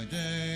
Hare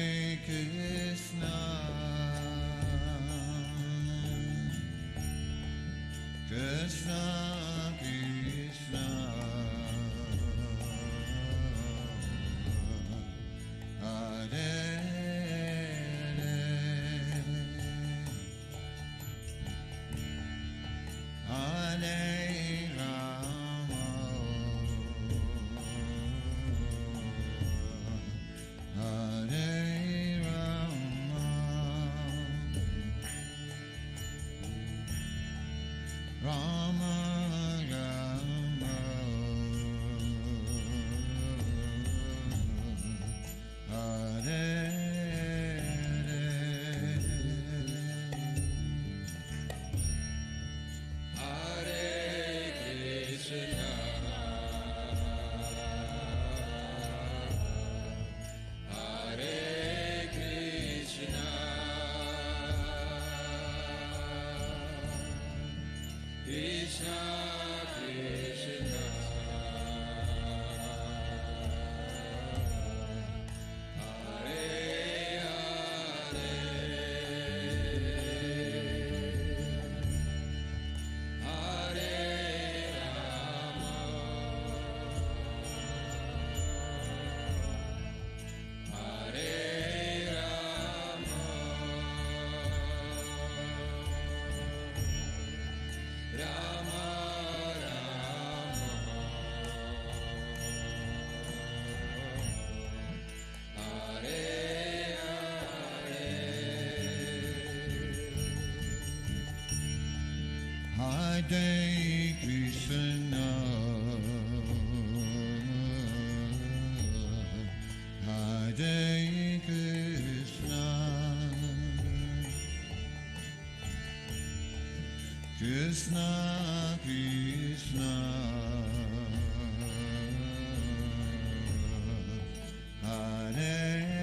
Krishna, Hare Krishna, Krishna Krishna, Hare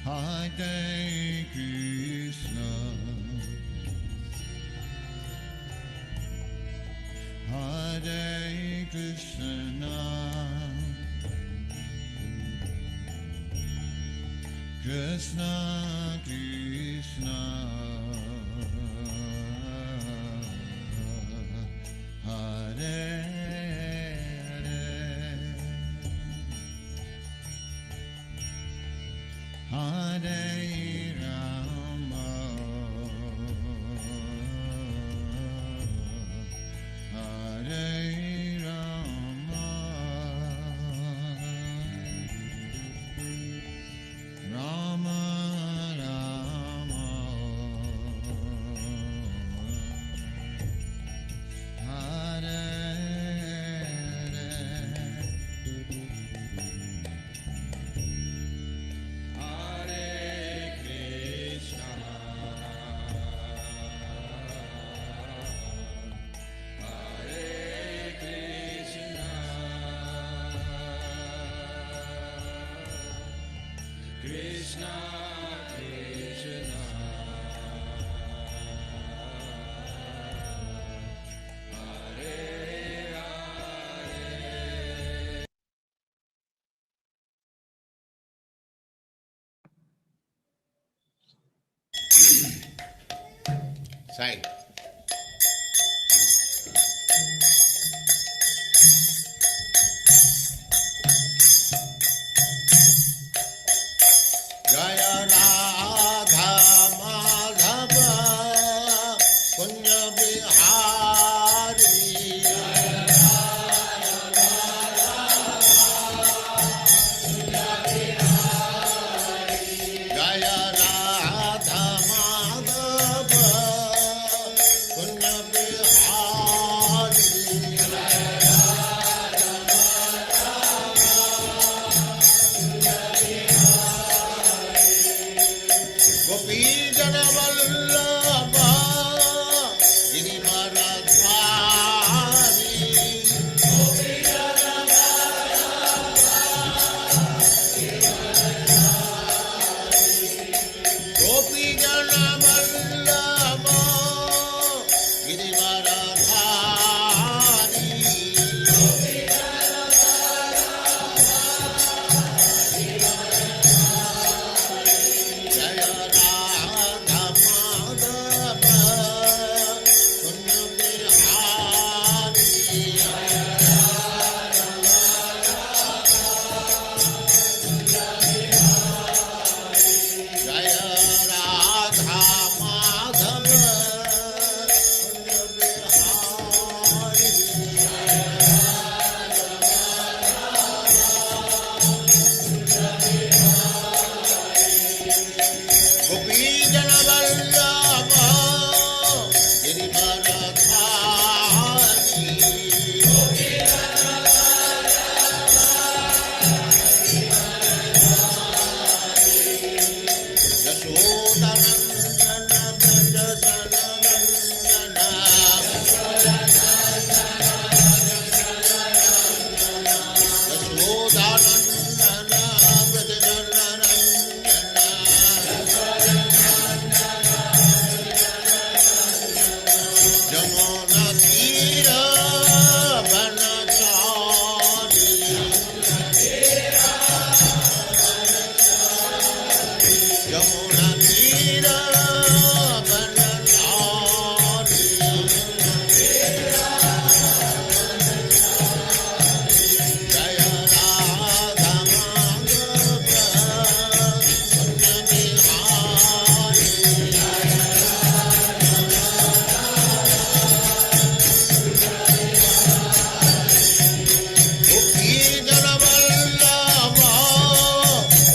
Hare Krishna, Hare Krishna, Krishna Krishna, Hare Hare Rama, Hare Rama, Rama Rama, Side. Jaya Radha Madhava Kunya Bihari. Jaya Radha Madhava Kunya Bihari. Gopi Jana Vallabha Girivaradhari. Gopi Jana Vallabha Girivaradhari. Jaya Radha Madhava Kunya Bihari. Jaya Radha Madhava Kunya Bihari. Gopi Jana Vallabha Girivaradhari. Yashodanandana Brajajanandana. Yashodanandana Brajajanandana. Jamuna Tira Vanachari. Jamuna Tira Vanachari. Jaya Radha Madhava Kunya Bihari. Gopi Jana Vallabha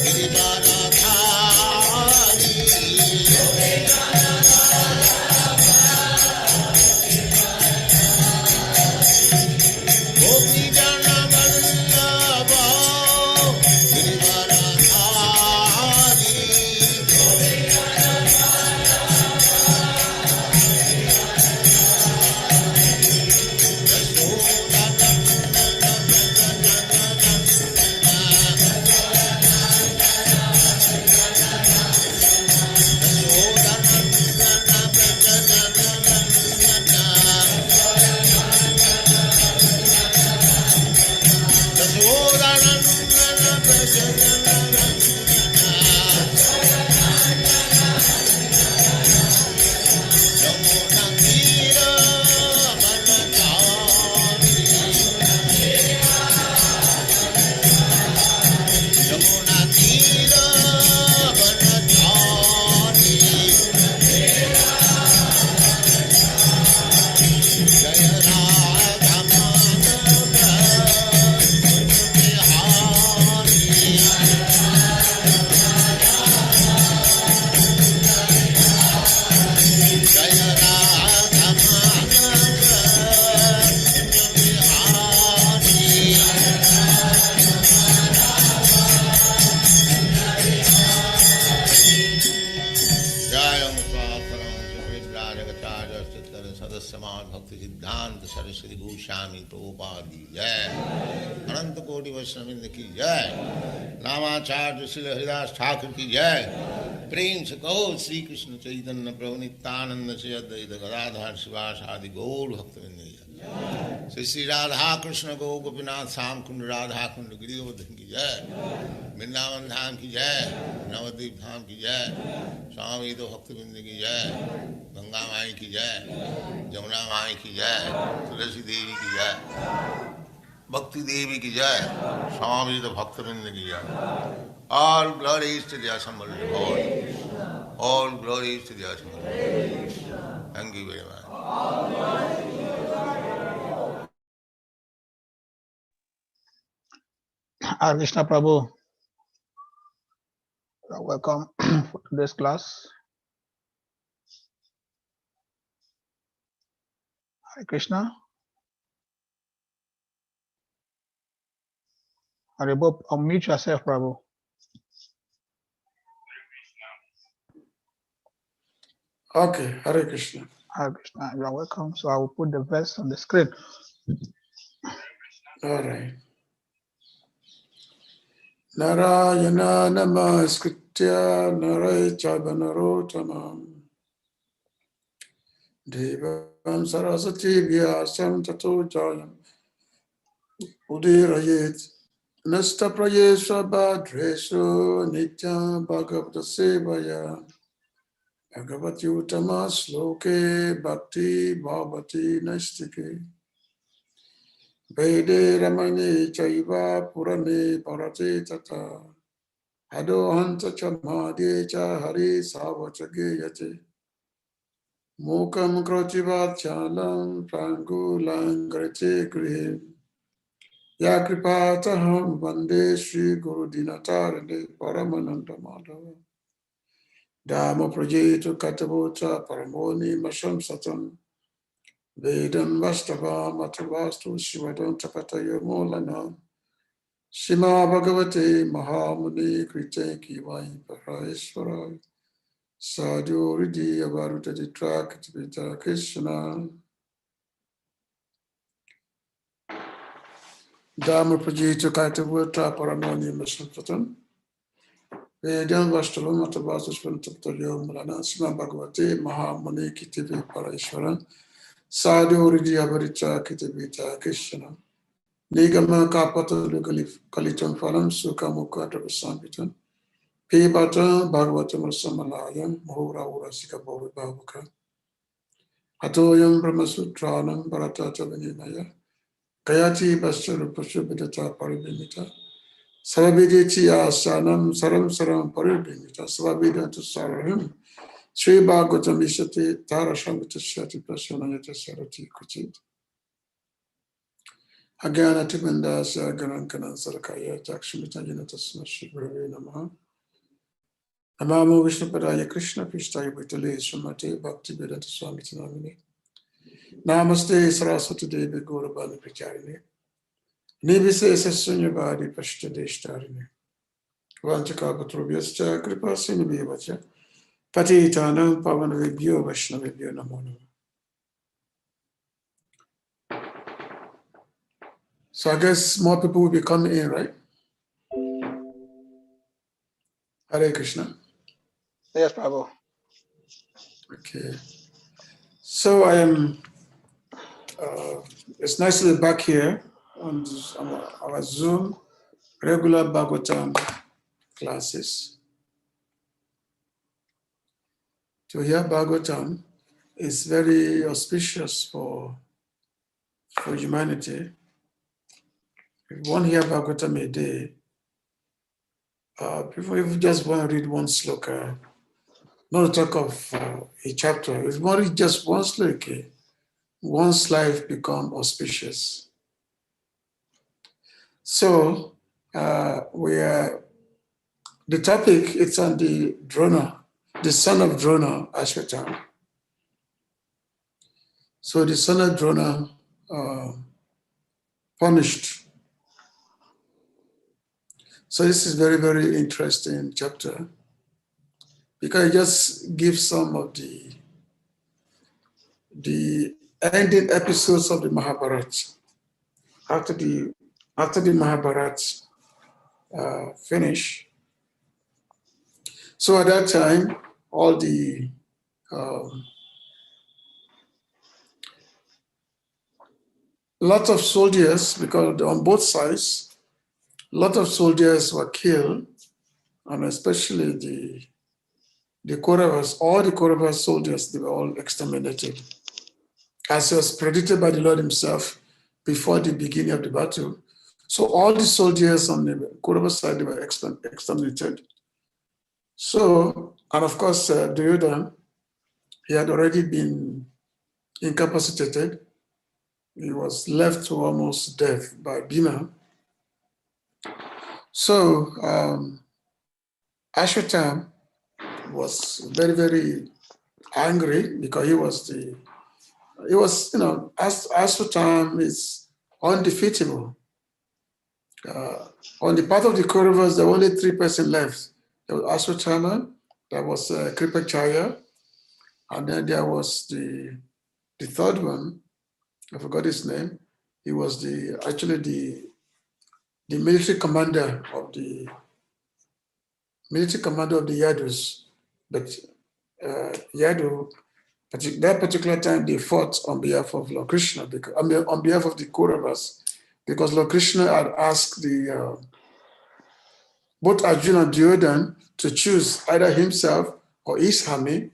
Girivaradhari. Gopi Jana Vallabha Girivaradhari. सदस्यमान भक्ति सिद्धांत सरस्वती गोस्वामी प्रभुपाद की जय। अनंत कोटि वैष्णववृंद की जय। नामाचार्य श्री हरिदास ठाकुर की जय। प्रेम से कहो श्री कृष्ण चैतन्य प्रभु नित्यानंद से अद्वैत गदाधर शिवास आदि गौर भक्तवृंद की जय। श्री श्री राधा कृष्ण गो गोपीनाथ श्याम कुंड राधा कुंड गिरिवर्धन की जय। वृंदावन धाम की जय। नवद्वीप धाम की जय। स्वामी तो भक्तवृंद की जय। गंगा माई की जय। जमुना माई की जय। तुलसी देवी की जय। भक्ति देवी की जय। स्वामी तो भक्तवृंद की जय। All glories to the assembled Lord. All glories to the assembled Lord. Thank you very much. Hare Krishna Prabhu, welcome for today's class. Hare Krishna. Hare Bob, unmute yourself, Prabhu. Okay, Hare Krishna. Hare Krishna, you are welcome. So I will put the verse on the screen. All right. Narayana namaskritya naray chabanarottamam devam sarasati vyasam tato jayam udirayet nasta prayesha bhadreshu nitya bhagavata sevaya bhagavati uttama sloke bhakti bhavati nastike Vede Ramani Chaiva Purane Parate Tata Hado Hanta Chamade Cha Hari Savachage Yate Mukam Krochivat Chalam Prangulang Grete Grihim Yakripataham Vande Sri Guru Dinatarane Paramananda Madhava Dhamma Prajetu Katabota Paramoni Masham Satam Vedam Vastava Matavastu Shivadam Tapatayo Molana Shima Bhagavate Mahamuni Krite Kivai Parayeswara Sadhu Ridi Avaruta Ditrakatipita Krishna Dhamma Prajita Kaitavata Paramani Masapatam Vedam Vastava Matavastu Shivadam Mulana Shima Bhagavate Mahamuni Krite Parayeswara Sadhu Ridi Avarita Kitipita Krishna Nigama Kapata Kalitam Phalam Sukha Mukha Sampitam Pibata Bhagavatam Rasamalayam Mohura Urasika Bhavi Bhavuka Atoyam Brahmasutranam Bharatata Vinaya Kayati Basara Pashubhidata Paribhimita Sarabhiditi Asanam Saram Saram Paribhimita Sarabhidanta Sarahim Sri Bhagavatam Ishati Tarashamita Shati Prasanayata Sarati Kuchit Agana Timandasa Garankana Sarakaya Jakshimita Janata Smashi Gurave Namaha Namamo Vishnupadaya Krishna Pishtaya Bhutale Srimate Bhakti Vedanta Swami Tinamini Namaste Saraswati Devi Gaurabani Pracharini Nivise Sasunyavadi Pashtadeshtarini Vanchakapatrubhyascha Kripa Sinubhyevacha Patitanam Pavanavibhyo Vaishnavibhyo Namo Namo. So I guess more people will be coming in, right? Hare Krishna. Yes, Prabhu. Okay. So I am, it's nice to be back here on our Zoom regular Bhagavatam classes. To hear Bhagavatam is very auspicious for humanity. If one hear Bhagavatam a day, people if you just want to read one sloka, not to talk of a chapter, if one read just one sloka, one's life become auspicious. So the topic it's on the Drona, the son of Drona, Ashwatthama. So the son of Drona punished. So this is very, very interesting chapter because it just gives some of the ending episodes of the Mahabharata. After the Mahabharata finish, So at that time, all the lot of soldiers, because on both sides, a lot of soldiers were killed, and especially the Kauravas, all the Kaurava soldiers, they were all exterminated. As was predicted by the Lord himself before the beginning of the battle. So all the soldiers on the Kaurava side, they were exterminated. So, and of course, Duryodhana, he had already been incapacitated. He was left to almost death by Bhima. So Ashwatthama was very, very angry because Ashwatthama is undefeatable. On the part of the Kauravas, there were only 3 persons left. There was Ashwatthama, there was Kripacharya, and then there was the third one. I forgot his name. He was actually the military commander of the Yadus. But Yadu, that particular time, they fought on behalf of Lord Krishna, on behalf of the Kauravas, because Lord Krishna had asked both Arjuna and Duryodhana to choose either himself or his army.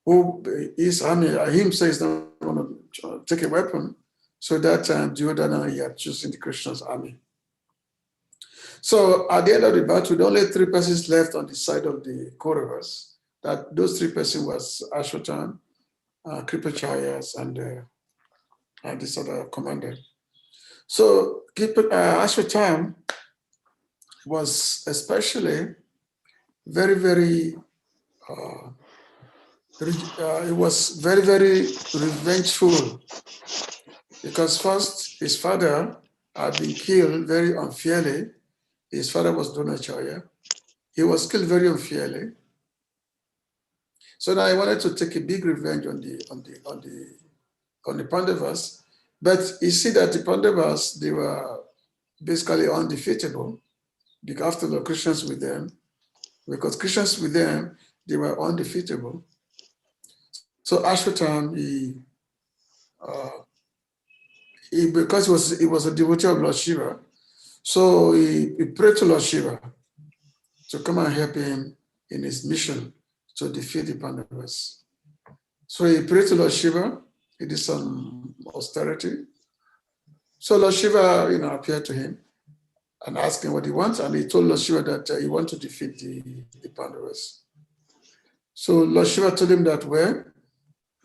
Himself is not going to take a weapon. So that time, Duryodhana, he had chosen the Krishna's army. So at the end of the battle, there were only 3 persons left on the side of the Kauravas. That those 3 persons was Ashwatthama, Kripacharya, and this other commander. So Ashwatthama was especially very, very, he was very, very revengeful, because first his father had been killed very unfairly. His father was Dronacharya. He was killed very unfairly. So now he wanted to take a big revenge on the Pandavas. But you see that the Pandavas, they were basically undefeatable because after the Christians with them, they were undefeatable. So Ashwatthama, because he was a devotee of Lord Shiva, so he prayed to Lord Shiva to come and help him in his mission to defeat the Pandavas. So he prayed to Lord Shiva. He did some austerity. So Lord Shiva, appeared to him and asked him what he wants, and he told Lord Shiva that he wants to defeat the Pandavas. So Lord Shiva told him that, well,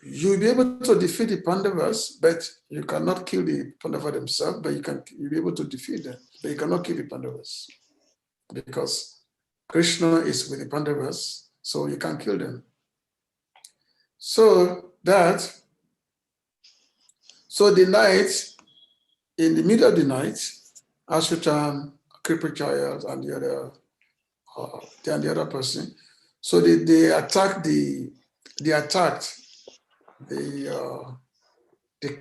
you'll be able to defeat the Pandavas, but you cannot kill the Pandavas themselves, but you'll be able to defeat them, but you cannot kill the Pandavas because Krishna is with the Pandavas, so you can't kill them. So the night, in the middle of the night, Ashwatthama, Kripacharya, and the other person, so they attacked the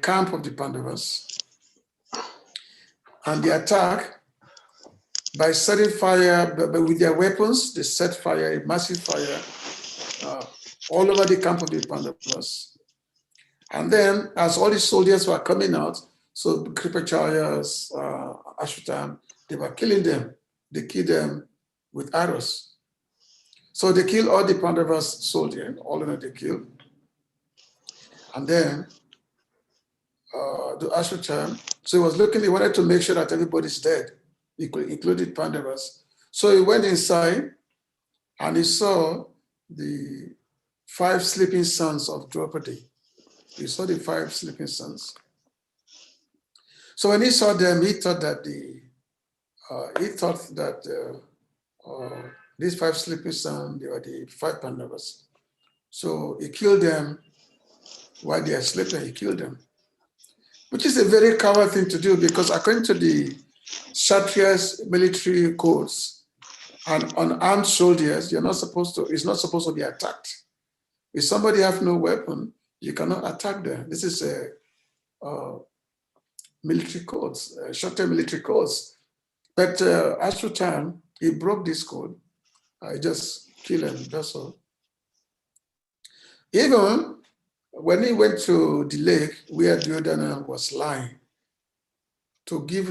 camp of the Pandavas, and the attack by setting fire, but with their weapons, they set fire, a massive fire, all over the camp of the Pandavas. And then, as all the soldiers were coming out, so Kripacharya's, Ashwatthama, they were killing them. They killed them with arrows. So they killed all the Pandavas soldiers, all of them they killed. And then the Ashwatthama, so he was looking, he wanted to make sure that everybody's dead, including Pandavas. So he went inside and he saw the 5 sleeping sons of Draupadi. He saw the 5 sleeping sons. So when he saw them, he thought that these 5 sleeping sons, they were the 5 Pandavas. So he killed them while they are sleeping. He killed them, which is a very coward thing to do, because according to the Kshatriya's military codes, and unarmed soldiers, it's not supposed to be attacked. If somebody have no weapon, you cannot attack them. This is a military codes, Kshatriya military codes. But Ashwatthama, he broke this code. He just kill him, that's all. Even when he went to the lake where Duryodhana was lying, to give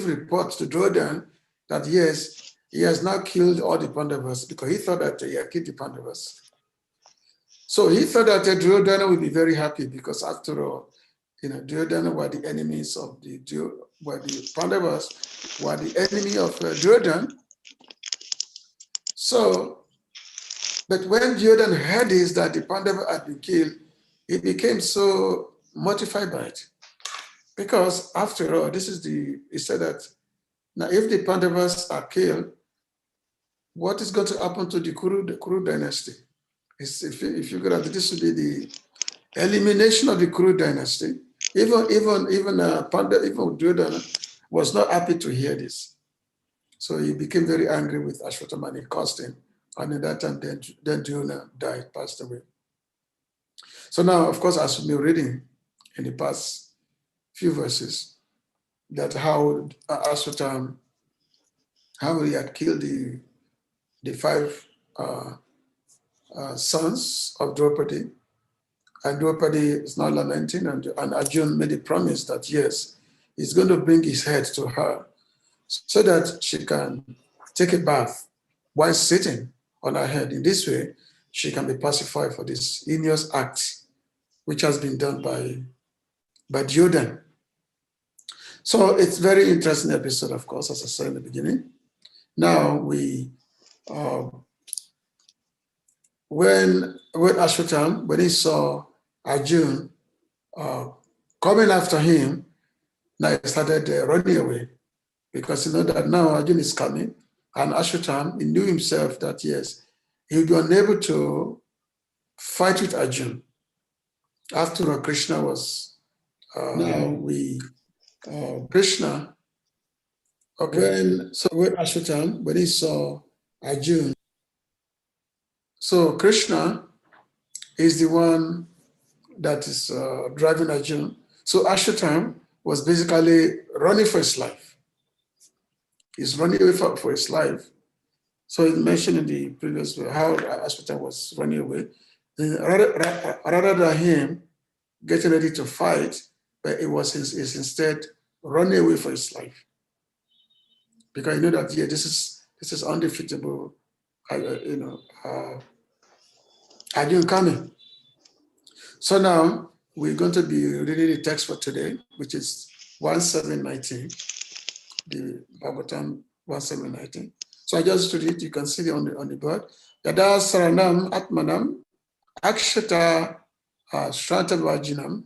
report to Duryodhana that yes, he has now killed all the Pandavas, because he thought that he had killed the Pandavas. So he thought that Duryodhana would be very happy, because after all, Duryodhana were the enemies of the Pandavas were the enemy of Duryodhana. So, but when Duryodhana heard this, that the Pandava had been killed, he became so mortified by it. Because after all, he said that now if the Pandavas are killed, what is going to happen to the Kuru dynasty? If you look at it, this would be the elimination of the Kuru dynasty. Even Duryodhana was not happy to hear this. So he became very angry with Ashwatthama and he cursed him. And at that time, then Duryodhana died, passed away. So now, of course, as we've been reading in the past few verses, that how Ashwatthama, how he had killed the 5 sons of Draupadi, and Draupadi is now lamenting, and Arjuna made a promise that yes, he's going to bring his head to her so that she can take a bath while sitting on her head. In this way, she can be pacified for this heinous act which has been done by Duryodhana. So it's a very interesting episode, of course, as I said in the beginning. Now when Ashwatthama, when he saw Arjuna coming after him, now he started running away, because he knew that now Arjuna is coming, and Ashwatthama, he knew himself that yes, he would be unable to fight with Arjuna. After all, Krishna was Krishna. Okay. When Ashwatthama, when he saw Arjuna, so Krishna is the one that is driving Arjuna. So Ashwatthama was basically running for his life. He's running away for his life. So it's mentioned in the previous way how Ashwatthama was running away. Rather than him getting ready to fight, but it was is instead running away for his life. Because you know that this is undefeatable, Arjuna coming. So now we're going to be reading the text for today, which is 1719, the Bhagavatam 1719. So I just read it, you can see it on the board. Yada saranam atmanam akshata shrantabhajinam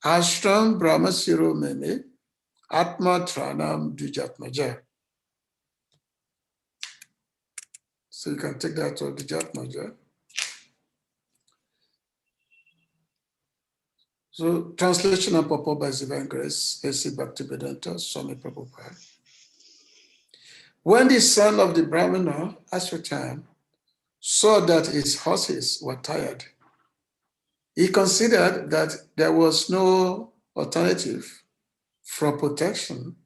ashram brahmasiro meme atma tranam dujatmaja. So you can take that to Dujatmaja. So translation and purport by His Divine Grace, A.C. Bhaktivedanta Swami Prabhupada. When the son of the Brahmana, Ashwatthama, saw that his horses were tired, he considered that there was no alternative for protection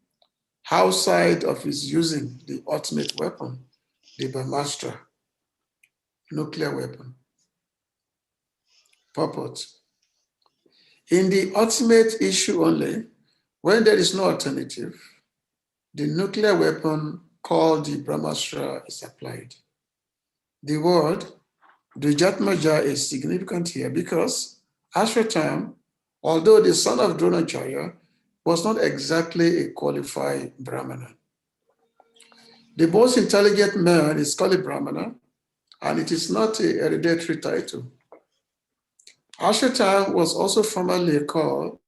outside of his using the ultimate weapon, the Brahmastra, nuclear weapon. Purport. In the ultimate issue only, when there is no alternative, the nuclear weapon called the Brahmastra is applied. The word Dujatmaja is significant here because Ashwatthama, although the son of Dronacharya, was not exactly a qualified Brahmana. The most intelligent man is called a Brahmana, and it is not a hereditary title. Ashwatthama was also formerly called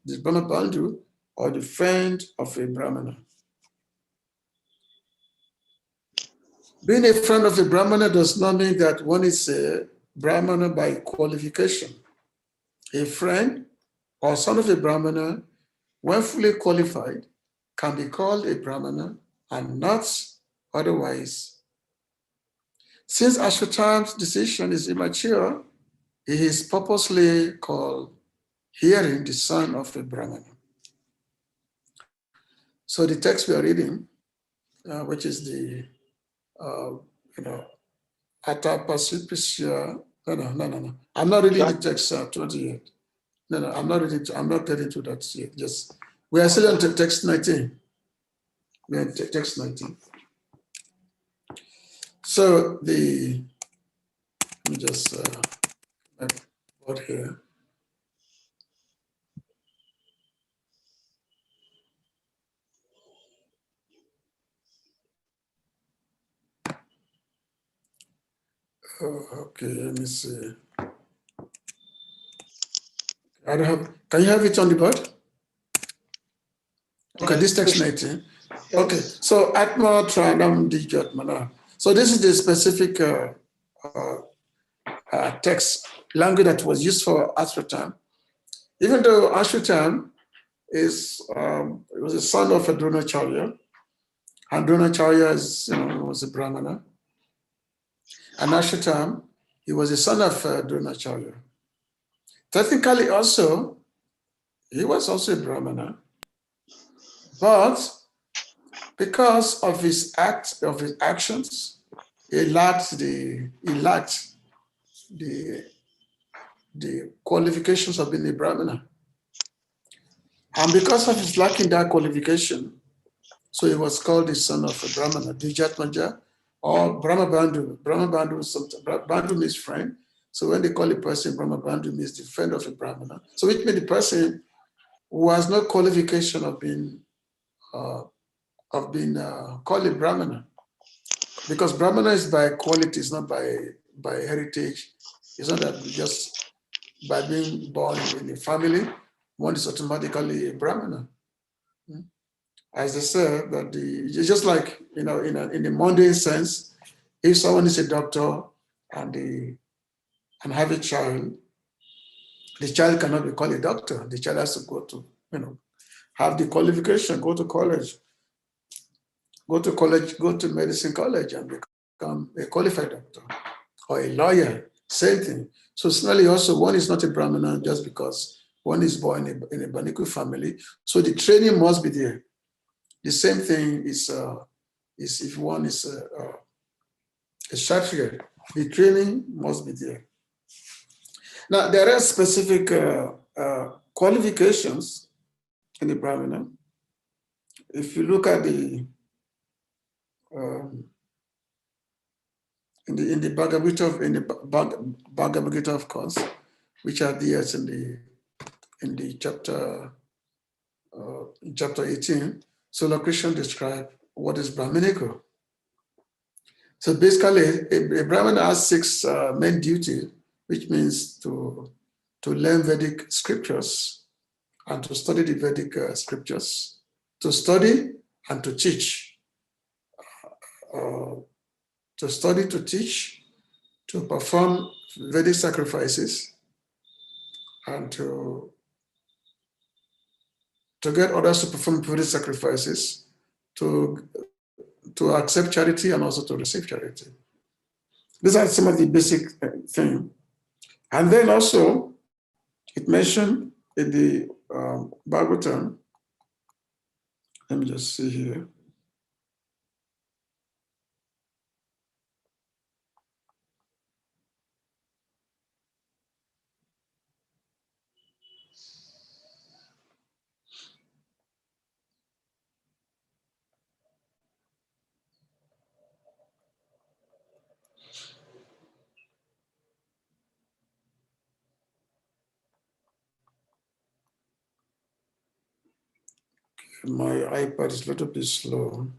the Brahmabandhu, or the friend of a Brahmana. Being a friend of a Brahmana does not mean that one is a Brahmana by qualification. A friend or son of a Brahmana, when fully qualified, can be called a Brahmana and not otherwise. Since Ashwatthama's decision is immature, he is purposely called hearing the son of a Brahmana. So the text we are reading, which is the Atapacipicia. No. I'm not reading the text 20 yet. No, I'm not reading. I'm not getting to that yet. Just we are still on text 19. We're on text 19. So let me just put here. Okay, let me see. I don't have. Can you have it on the board? Okay, this text 19. Okay, so Atma Tranam Dijatmana. So this is the specific text language that was used for Ashratam. Even though Ashratam was a son of a Dronacharya, and Dronacharya was a Brahmana, and Ashratam, he was a son of Dronacharya. Technically, also, he was also a Brahmana, but because of his actions, he lacked the qualifications of being a Brahmana. And because of his lacking that qualification, so he was called the son of a Brahmana, Dijatmaja, or Brahma Bandhu. Brahma Bandhu means friend. So when they call a person Brahma Bandhu, means the friend of a Brahmana. So which means the person who has no qualification of being called a Brahmana. Because Brahmana is by quality, it's not by heritage. It's not that just by being born in a family, one is automatically a Brahmana. As they say, that it's just like, in a mundane sense, if someone is a doctor and have a child, the child cannot be called a doctor. The child has to go to, have the qualification, go to medicine college and become a qualified doctor or a lawyer, same thing. So similarly also, one is not a Brahmana just because one is born in a Baniku family. So the training must be there. The same thing is if one is a Kshatriya, the training must be there. Now, there are specific qualifications in the Brahmana. If you look at in the Bhagavad Gita, of course, which are there in the chapter 18, so Lord Krishna described what is Brahminical. So basically, a Brahmana has 6 main duties, which means to learn Vedic scriptures and to study the Vedic scriptures, to study and to teach, to study, to teach, to perform Vedic sacrifices, and to get others to perform Vedic sacrifices, to accept charity and also to receive charity. These are some of the basic things. And then also, it mentioned in the Bhagavatam, let me just see here. My iPad is a little bit slow.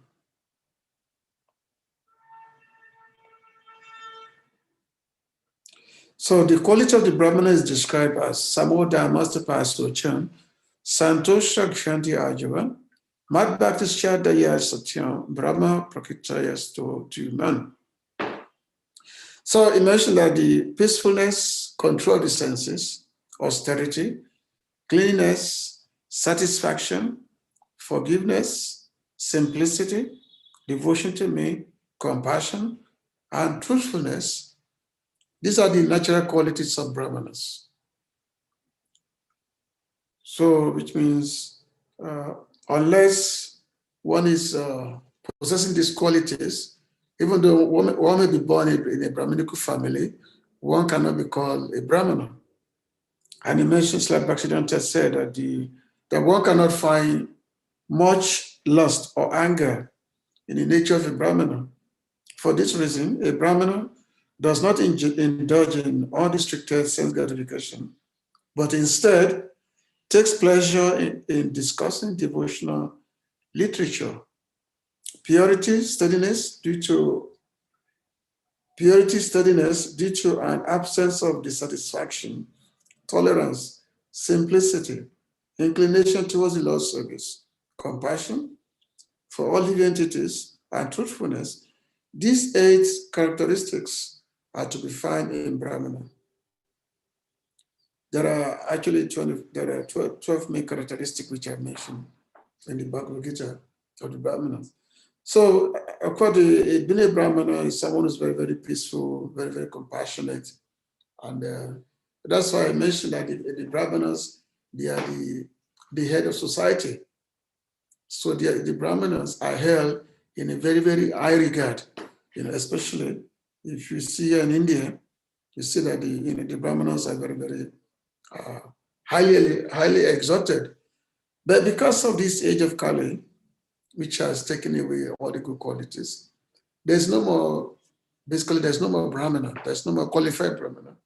So the quality of the Brahmana is described as Samoda Mastapa Sochan, Santosha Kshanti Ajava, Mad Bhaktischa Daya Satyam, Brahma Prakritayas to man. So he mentioned that the peacefulness, control the senses, austerity, cleanliness, satisfaction, forgiveness, simplicity, devotion to me, compassion, and truthfulness. These are the natural qualities of Brahmanas. So, which means unless one is possessing these qualities, Even though one may be born in a Brahminical family, one cannot be called a Brahmana. And he mentions, like Bhaktivedanta said, that one cannot find much lust or anger in the nature of a Brahmana. For this reason, a Brahmana does not indulge in unrestricted sense gratification, but instead takes pleasure in discussing devotional literature. Purity, steadiness due to an absence of dissatisfaction, tolerance, simplicity, inclination towards the Lord's service, compassion for all living entities, and truthfulness. These 8 characteristics are to be found in Brahmana. There are actually 12 main characteristics which I mentioned in the Bhagavad Gita of the Brahmanas. So, according to being a Brahmana is someone who's very, very peaceful, very, very compassionate. And that's why I mentioned that the Brahmanas, they are the head of society. So the Brahmanas are held in a very, very high regard, especially if you see in India, you see that the Brahmanas are very, very highly exalted. But because of this age of Kali, which has taken away all the good qualities, there's no more Brahmana, there's no more qualified Brahmana.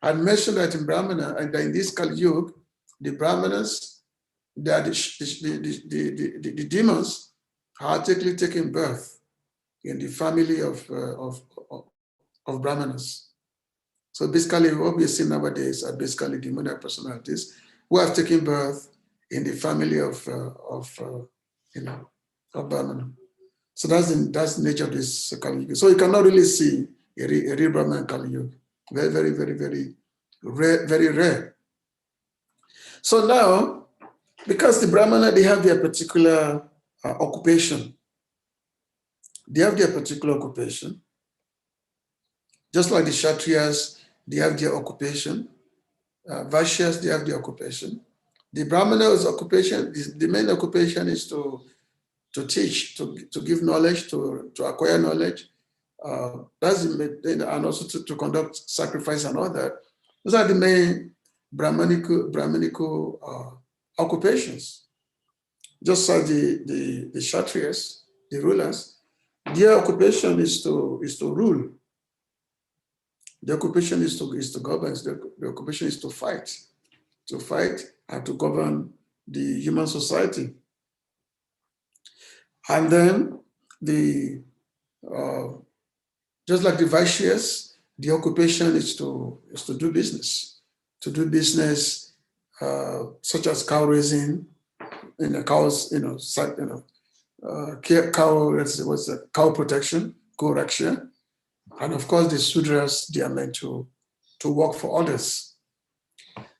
I mentioned that in Brahmana, and in this Kali Yuga, the Brahmanas, they are the demons are actually taking birth in the family of Brahmanas. So basically, what we see nowadays are basically demonic personalities who have taken birth in the family of Brahmana. So that's the nature of this Kali Yuga. So you cannot really see a real Brahman Kali Yuga. Very, very, very, very rare, very rare. So now, because the Brahmana, they have their particular occupation. They have their particular occupation. Just like the Kshatriyas, they have their occupation. Vaishyas, they have their occupation. The Brahmana's occupation, the main occupation is to teach, to give knowledge, to acquire knowledge. And also to conduct sacrifice and all that. Those are the main Brahmanical occupations. Just like the Kshatriyas, the rulers, their occupation is to rule. The occupation is to govern. The occupation is to fight and to govern the human society. And then just like the Vaishyas, the occupation is to do business, such as cow raising, cows, cow protection, co-raksha. And of course, the Sudras, they are meant to work for others.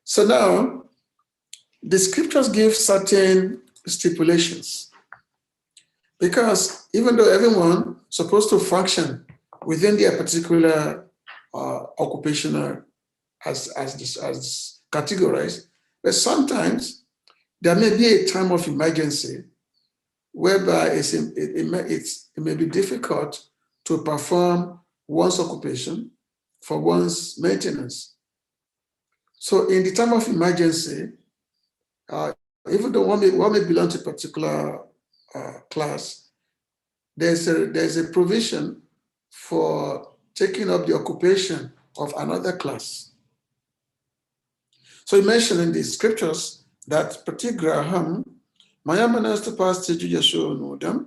So now, the scriptures give certain stipulations, because even though everyone is supposed to function within their particular occupational as categorized, but sometimes there may be a time of emergency whereby it may be difficult to perform one's occupation for one's maintenance. So in the time of emergency, even though one may belong to a particular class, there's a provision for taking up the occupation of another class. So he mentioned in the scriptures that Patigraham, Mayamanas pasti Yasho Nodam,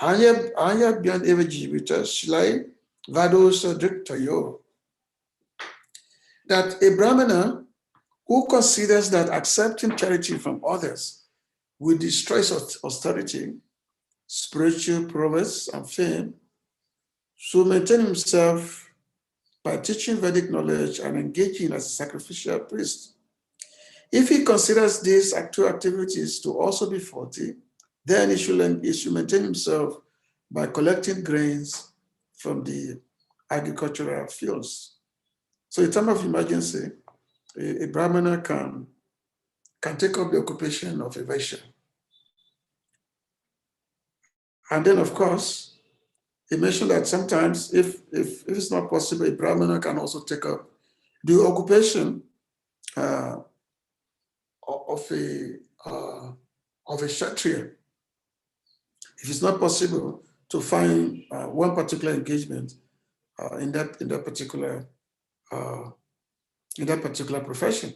Aya Bian Evajivita, Shlai, Vados Diktayo. That a Brahmana who considers that accepting charity from others will destroy austerity, spiritual progress, and fame, should maintain himself by teaching Vedic knowledge and engaging as a sacrificial priest. If he considers these two activities to also be faulty, then he should maintain himself by collecting grains from the agricultural fields. So in time of emergency, a Brahmana can take up the occupation of a Vaishya. And then, of course, he mentioned that sometimes if it's not possible, a Brahmana can also take up the occupation of a Kshatriya. If it's not possible to find one particular engagement in that particular profession.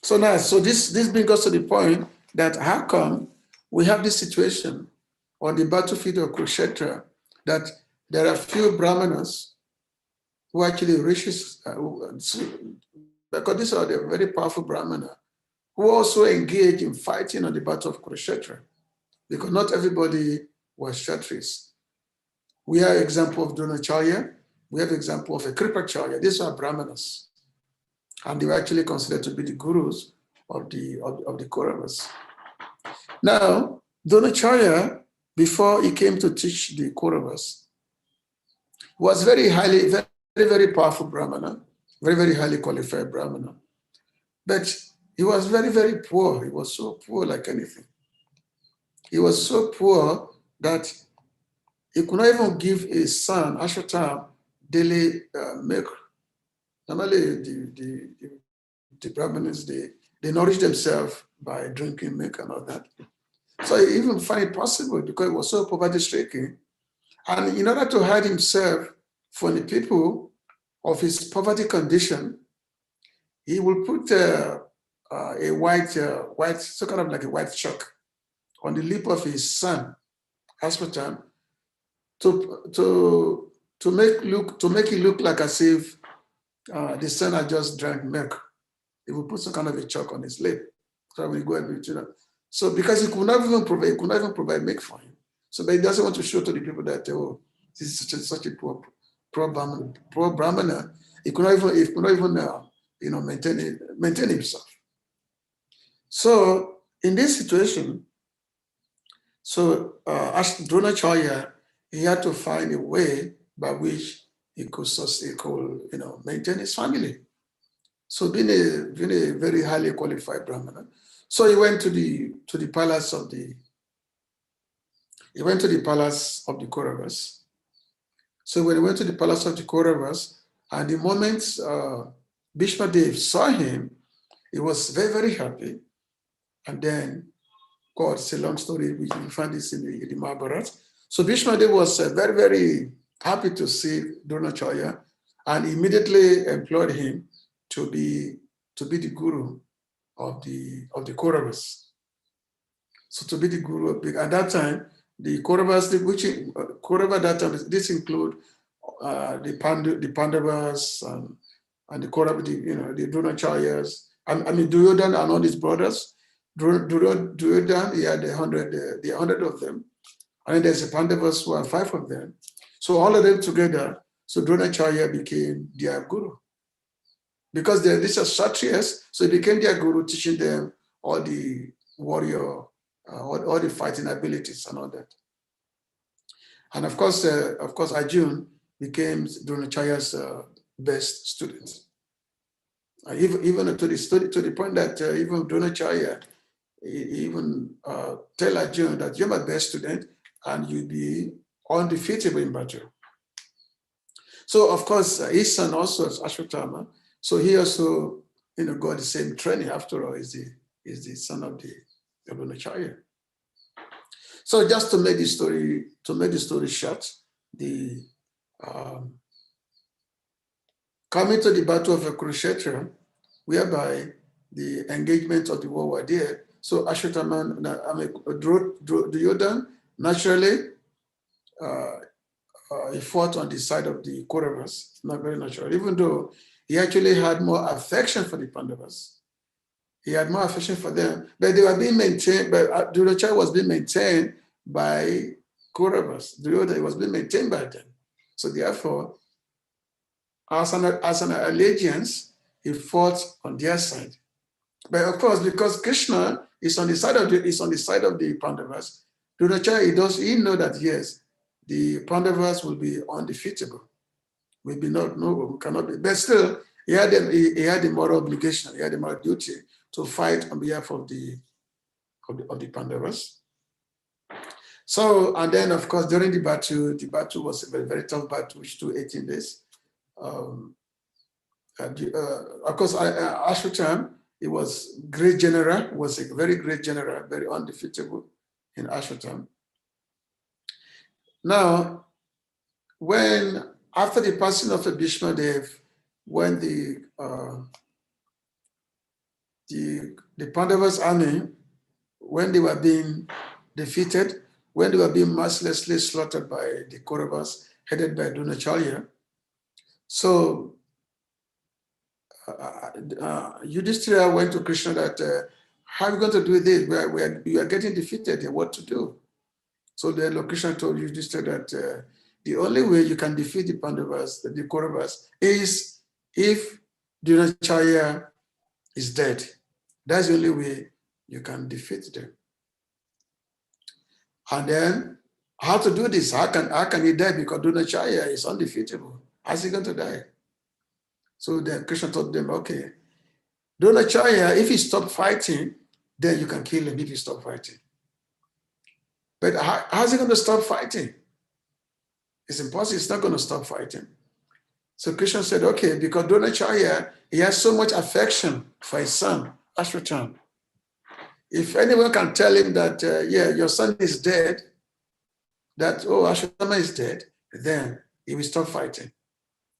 So now, this brings us to the point that how come we have this situation on the battlefield of Kurukshetra that there are few Brahmanas who actually reaches, because these are the very powerful Brahmana who also engage in fighting on the battle of Kurukshetra, because not everybody was Kshatris. We have example of Dronacharya, we have example of a Kripacharya. These are Brahmanas, and they were actually considered to be the gurus of the Kauravas. Now, Dronacharya, before he came to teach the Kauravas, was very, very powerful Brahmana, very, very highly qualified Brahmana. But he was very, very poor. He was so poor like anything. He was so poor that he could not even give his son, Ashwatam, daily milk. Normally, the Brahmanas, they nourish themselves by drinking milk and all that. So he even find it possible because he was so poverty-stricken. And in order to hide himself from the people of his poverty condition, he will put a white, so kind of like a white chalk on the lip of his son, Aspartam, to make it look like as if the son had just drank milk. He will put some kind of a chalk on his lip. So when he go and so because he could not even provide milk for him. So but he doesn't want to show to the people that this is such a poor Brahmana. He could not even maintain himself. So in this situation, Dronacharya, he had to find a way by which he could maintain his family. So being a very highly qualified Brahmana, so he went to the palace of the Kauravas. So when he went to the palace of the Kauravas, and the moment Bhishma Dev saw him, he was very, very happy. And then, God, it's a long story, we find this in the Mahabharata. So Bhishma Dev was very, very happy to see Dronacharya, and immediately employed him to be the guru of the Kauravas. So to be the guru at that time, the Kauravas, Kaurava at that time, this include the Pandavas and the Kaurava, the Dronacharyas. I mean Duryodhana and all his brothers. Duryodhana, he had 100 of them, and then there's the Pandavas who are 5 of them. So all of them together, so Dronacharya became their guru. Because these are Kshatriyas, so he became their guru, teaching them all the warrior, all the fighting abilities and all that. And of course, Arjun became Dronacharya's best student. Even to the point that even Dronacharya even tell Arjun that you're my best student and you'll be undefeatable in battle. So of course, his son also is Ashwatthama. So he also, got the same training. After all, is the son of the Dronacharya. So just to make the story short, coming to the battle of Kurukshetra, whereby the engagement of the war were there. So Ashwatthama, Duryodhana, naturally, he fought on the side of the Kauravas. Not very natural, even though he actually had more affection for the Pandavas. He had more affection for them, but they were being maintained, but Dronacharya was being maintained by Kauravas. Duryodhana was being maintained by them. So therefore, as an allegiance, he fought on their side. But of course, because Krishna is on the side of the Pandavas, Dronacharya, he know that yes, the Pandavas will be undefeatable. We cannot be. But still, he had the moral obligation, he had the moral duty to fight on behalf of the Pandavas. So, and then of course, during the battle was a very, very tough battle, which took 18 days. Of course, Ashwatan, he was great general, was a very great general, very undefeatable in Ashwatan. Now, when after the passing of Bhishma Dev, when the Pandavas' army, when they were being defeated, when they were being mercilessly slaughtered by the Kauravas, headed by Dronacharya, so Yudhishthira went to Krishna that, how are we going to do this? We are getting defeated, what to do? So then Krishna told Yudhishthira that the only way you can defeat the Pandavas, the Kauravas, is if Dronacharya is dead. That's the only way you can defeat them. And then, how to do this? How can he die? Because Dronacharya is undefeatable. How's he going to die? So then Krishna told them, okay, Dronacharya, if he stopped fighting, then you can kill him if he stopped fighting. But how's he going to stop fighting? It's impossible. It's not going to stop fighting. So Krishna said, okay, because Dronacharya, he has so much affection for his son, Ashwatan. If anyone can tell him that, yeah, your son is dead, that, oh, Ashwatthama is dead, then he will stop fighting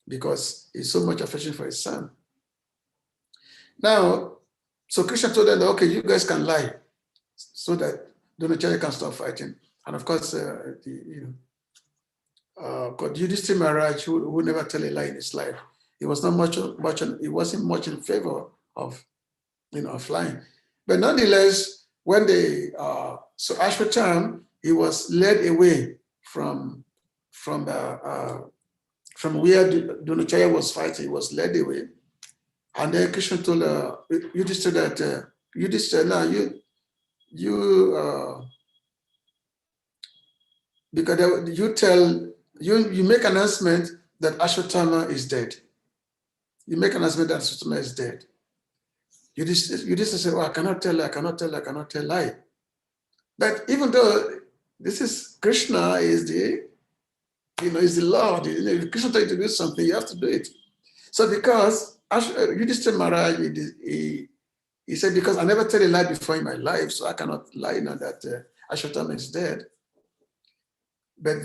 because he's so much affection for his son. Now, so Krishna told them, okay, you guys can lie so that Dronacharya can stop fighting. And of course, God, Yudhishthira Maharaj, who never tell a lie in his life, he was not he wasn't much in favor of, of lying. But nonetheless, when so Ashwatthama, he was led away from where Dronacharya was fighting. He was led away, and then Krishna told Yudhishthira that Yudhishthira, now because you make an announcement that Ashwatthama is dead. You make an announcement that Ashwatthama is dead. Yudhishthira said, oh, I cannot tell lie. But even though this is Krishna is the Lord, if Krishna told you to do something, you have to do it. So because Yudhishthira Maharaj, he said, because I never tell a lie before in my life, so I cannot lie now that Ashwatthama is dead. But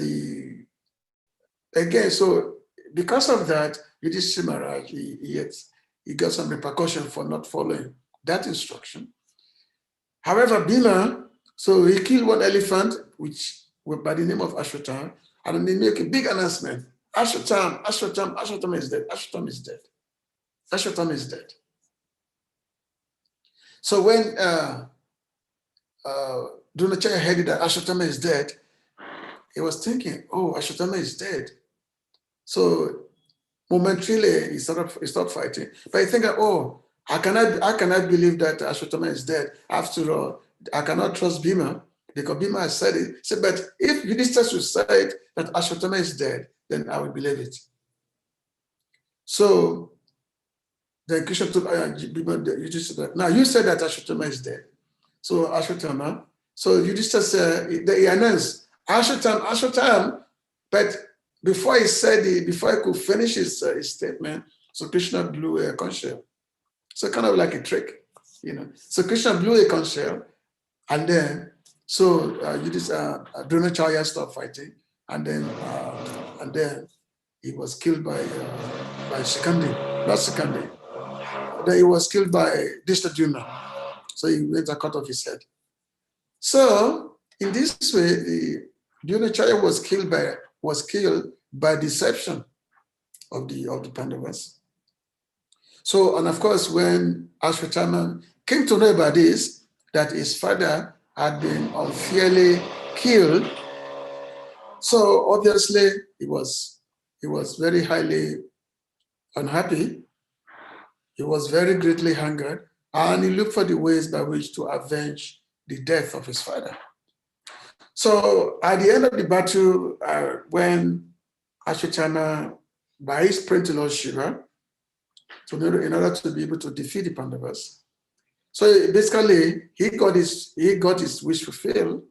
so because of that, Yudhishthira Maharaj, he got some repercussion for not following that instruction. However, Bhima, so he killed one elephant, which were by the name of Ashwatthama, and they make a big announcement. Ashwatthama is dead. Ashwatthama is dead. Ashwatthama is dead. So when Dronacharya heard that Ashwatthama is dead, he was thinking, oh, Ashwatthama is dead. So momentarily, he stopped fighting. But he think, oh, I cannot believe that Ashwatthama is dead. After all, I cannot trust Bhima because Bhima has said it. He said, but if Yudhishthira should say that Ashwatthama is dead, then I will believe it. So then Krishna told Bhima, Yudhishthira, now you said that Ashwatthama is dead. So Ashwatthama, so Yudhishthira said, he announced, Ashwatthama, but before he could finish his statement, so Krishna blew a conch shell. So kind of like a trick, So Krishna blew a conch shell, and then Dronacharya stopped fighting, and then he was killed by Shikandi, not Shikandi. Then he was killed by Dhishtadyumna. So he went and cut off his head. So in this way, Dronacharya was killed by deception of the Pandavas. So, and of course, when Ashwatthama came to know about this, that his father had been unfairly killed, so obviously he was very highly unhappy. He was very greatly angered, and he looked for the ways by which to avenge the death of his father. So at the end of the battle, when Ashwatthama, by his praying to Lord Shiva, in order to be able to defeat the Pandavas, so basically he got his wish fulfilled,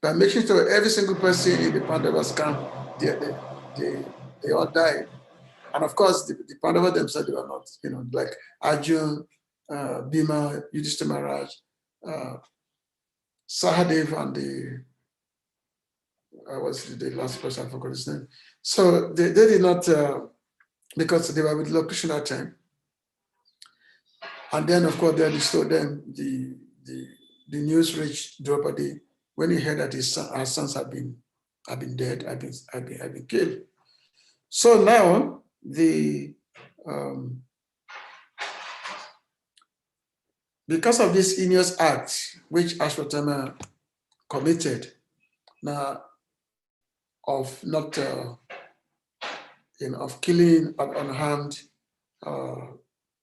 by making sure every single person in the Pandavas camp, they all died. And of course, the Pandavas themselves, they were not, like Arjun, Bhima, Yudhishthira Maharaj, Sahadev, and was the last person, I forgot his name. So they did not, because they were with Lord Krishna that time. And then, of course, they restored them. The news reached Draupadi when he heard that her sons had been dead, had been killed. So now because of this heinous act which Ashwatthama committed, now of not of killing unharmed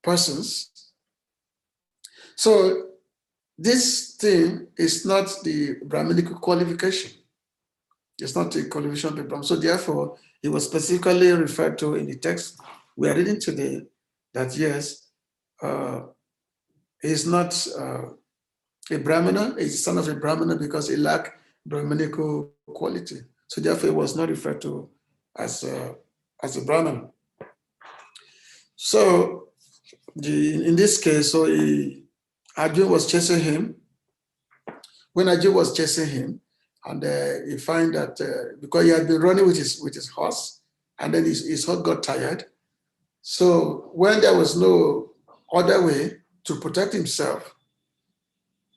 persons. So this thing is not the Brahminical qualification. It's not a qualification of the Brahman. So therefore, it was specifically referred to in the text we are reading today that yes, he's not a Brahmana, he's the son of a Brahmana because he lacked Brahminical quality. So therefore, it was not referred to as a Brahman. So in this case, so Arjun was chasing him. When Arjun was chasing him, and he find that because he had been running with his horse, and then his horse got tired. So when there was no other way to protect himself,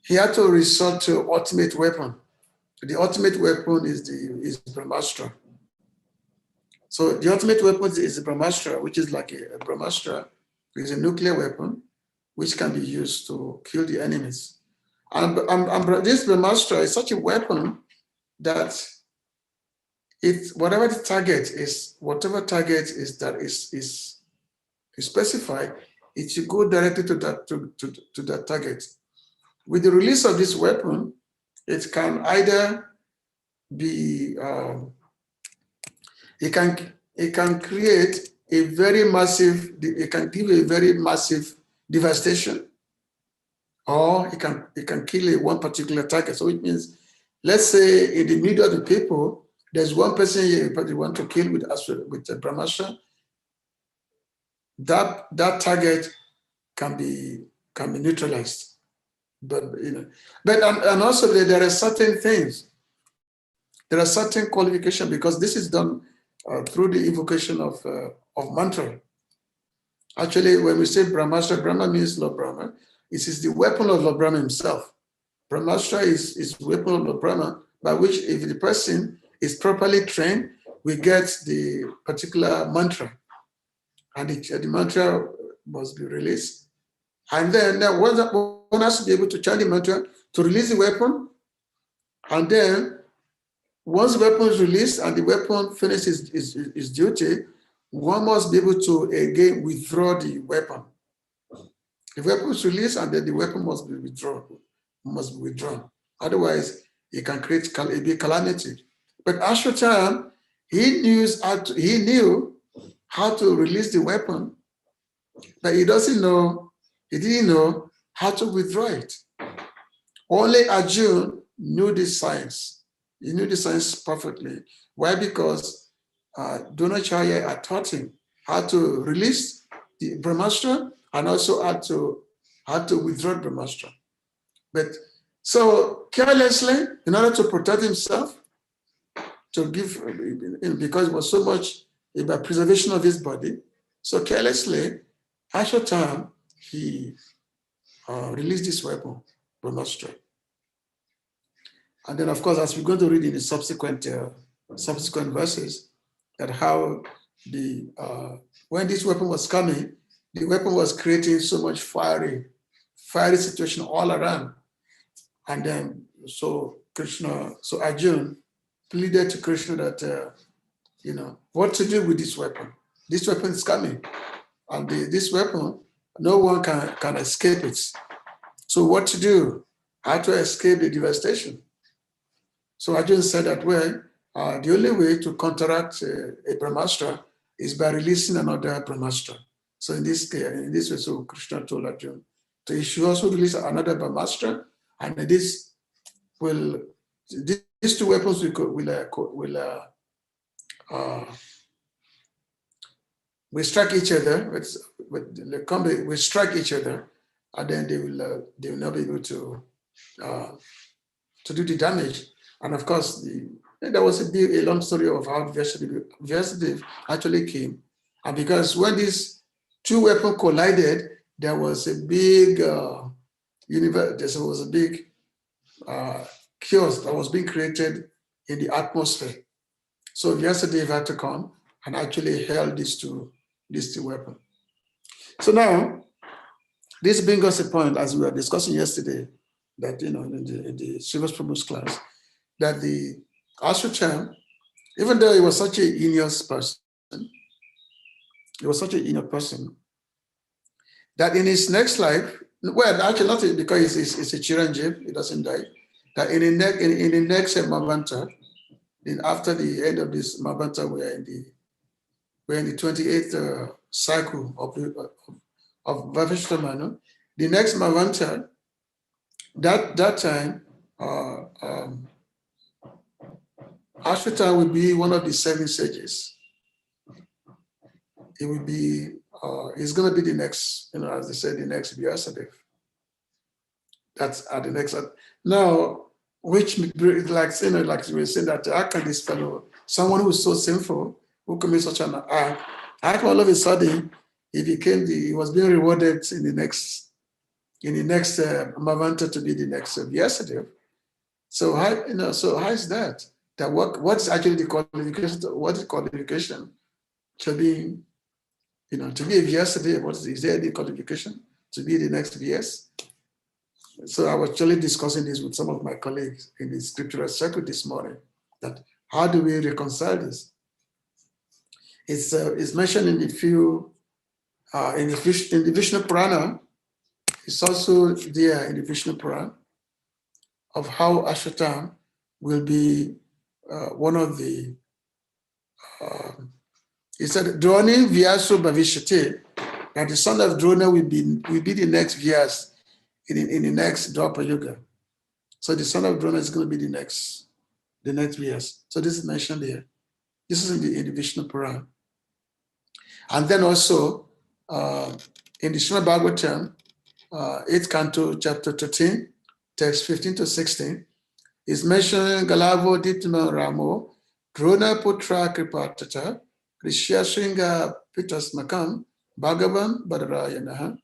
he had to resort to ultimate weapon. The ultimate weapon is Brahmastra. So the ultimate weapon is the Brahmastra, which is like a Brahmastra, which is a nuclear weapon, which can be used to kill the enemies. And this Brahmastra is such a weapon that whatever target is that is specified, it should go directly to that target. With the release of this weapon, it can either be it can create a very massive, it can give a very massive devastation, or it can kill one particular target. So it means, let's say in the middle of the people, there's one person here that you want to kill with Brahmastra. That target can be neutralized. But and also there are certain things. There are certain qualifications because this is done through the invocation of mantra. Actually, when we say Brahmastra, Brahma means Lord Brahma. It is the weapon of Lord Brahma himself. Brahmastra is weapon of Lord Brahma, by which if the person is properly trained, we get the particular mantra. And the mantra must be released. And then one has to be able to chant the mantra to release the weapon. And then once the weapon is released and the weapon finishes its duty, one must be able to again withdraw the weapon. The weapon is released and then the weapon must be withdrawn. Otherwise, it can create a calamity. But Ashwatthama, he knew how to release the weapon, but he didn't know how to withdraw it. Only Arjun knew this science. He knew the science perfectly. Why? Because Dronacharya had taught him how to release the Brahmastra and also how to withdraw Brahmastra. But so carelessly, in order to protect himself, because it was so much about preservation of his body, so carelessly, Ashwatthama, he released this weapon, Brahmastra. And then, of course, as we're going to read in the subsequent verses, that how when this weapon was coming, the weapon was creating so much fiery situation all around. And then, so Arjun pleaded to Krishna that, what to do with this weapon. This weapon is coming. And this weapon, no one can escape it. So what to do? How to escape the devastation? So Arjun said that, well, the only way to counteract a Brahmastra is by releasing another Brahmastra. So in this way, so Krishna told Arjun, so he should also release another Brahmastra, and this will these two weapons will strike each other. Will strike each other, and then they will not be able to do the damage. And of course, there was a long story of how Vyasadeva actually came, and because when these two weapons collided, there was a big chaos that was being created in the atmosphere. So Vyasadeva had to come and actually held these two weapons. So now, this brings us a point, as we were discussing yesterday, that in the Srivas Prabhu's class, that the Ashwacham, even though he was such a heinous person, that in his next life, well, actually not because it's a Chiranjeev, he doesn't die, that in the next Mavanta, after the end of this Mavanta, we're in the 28th cycle of Vavishtamanu. The next Mavanta, that time, Ashwata will be one of the 7 sages. It will be, it's going to be the next, as they said, the next Vyasadeva. That's at the next. Now, which, like we were saying, that how can this fellow, someone who is so sinful, who commits such an act, all of a sudden, he was being rewarded in the next Mavanta to be the next Vyasadeva. So how is that? That what's actually the qualification? What is qualification to be, to be a Vyasadeva? Is there any qualification to be the next Vyas? So I was actually discussing this with some of my colleagues in the scriptural circle this morning. That how do we reconcile this? It's mentioned in the Vishnu Purana. It's also there in the Vishnu Purana of how Ashwatam will be one of the. He said, Droni Vyasu Bhavishate, that the son of Drona will be the next Vyas in the next Dwapara Yuga. So the son of Drona is going to be the next Vyas. So this is mentioned here. This is in the Vishnu Purana. And then also in the Srimad Bhagavatam, 8th canto, chapter 13, text 15 to 16, is mentioned Galavo Ditma Ramo, Drona Putra Kripatata, Rishya Sringa Pitas Makam, Bhagavan Badarayanaha,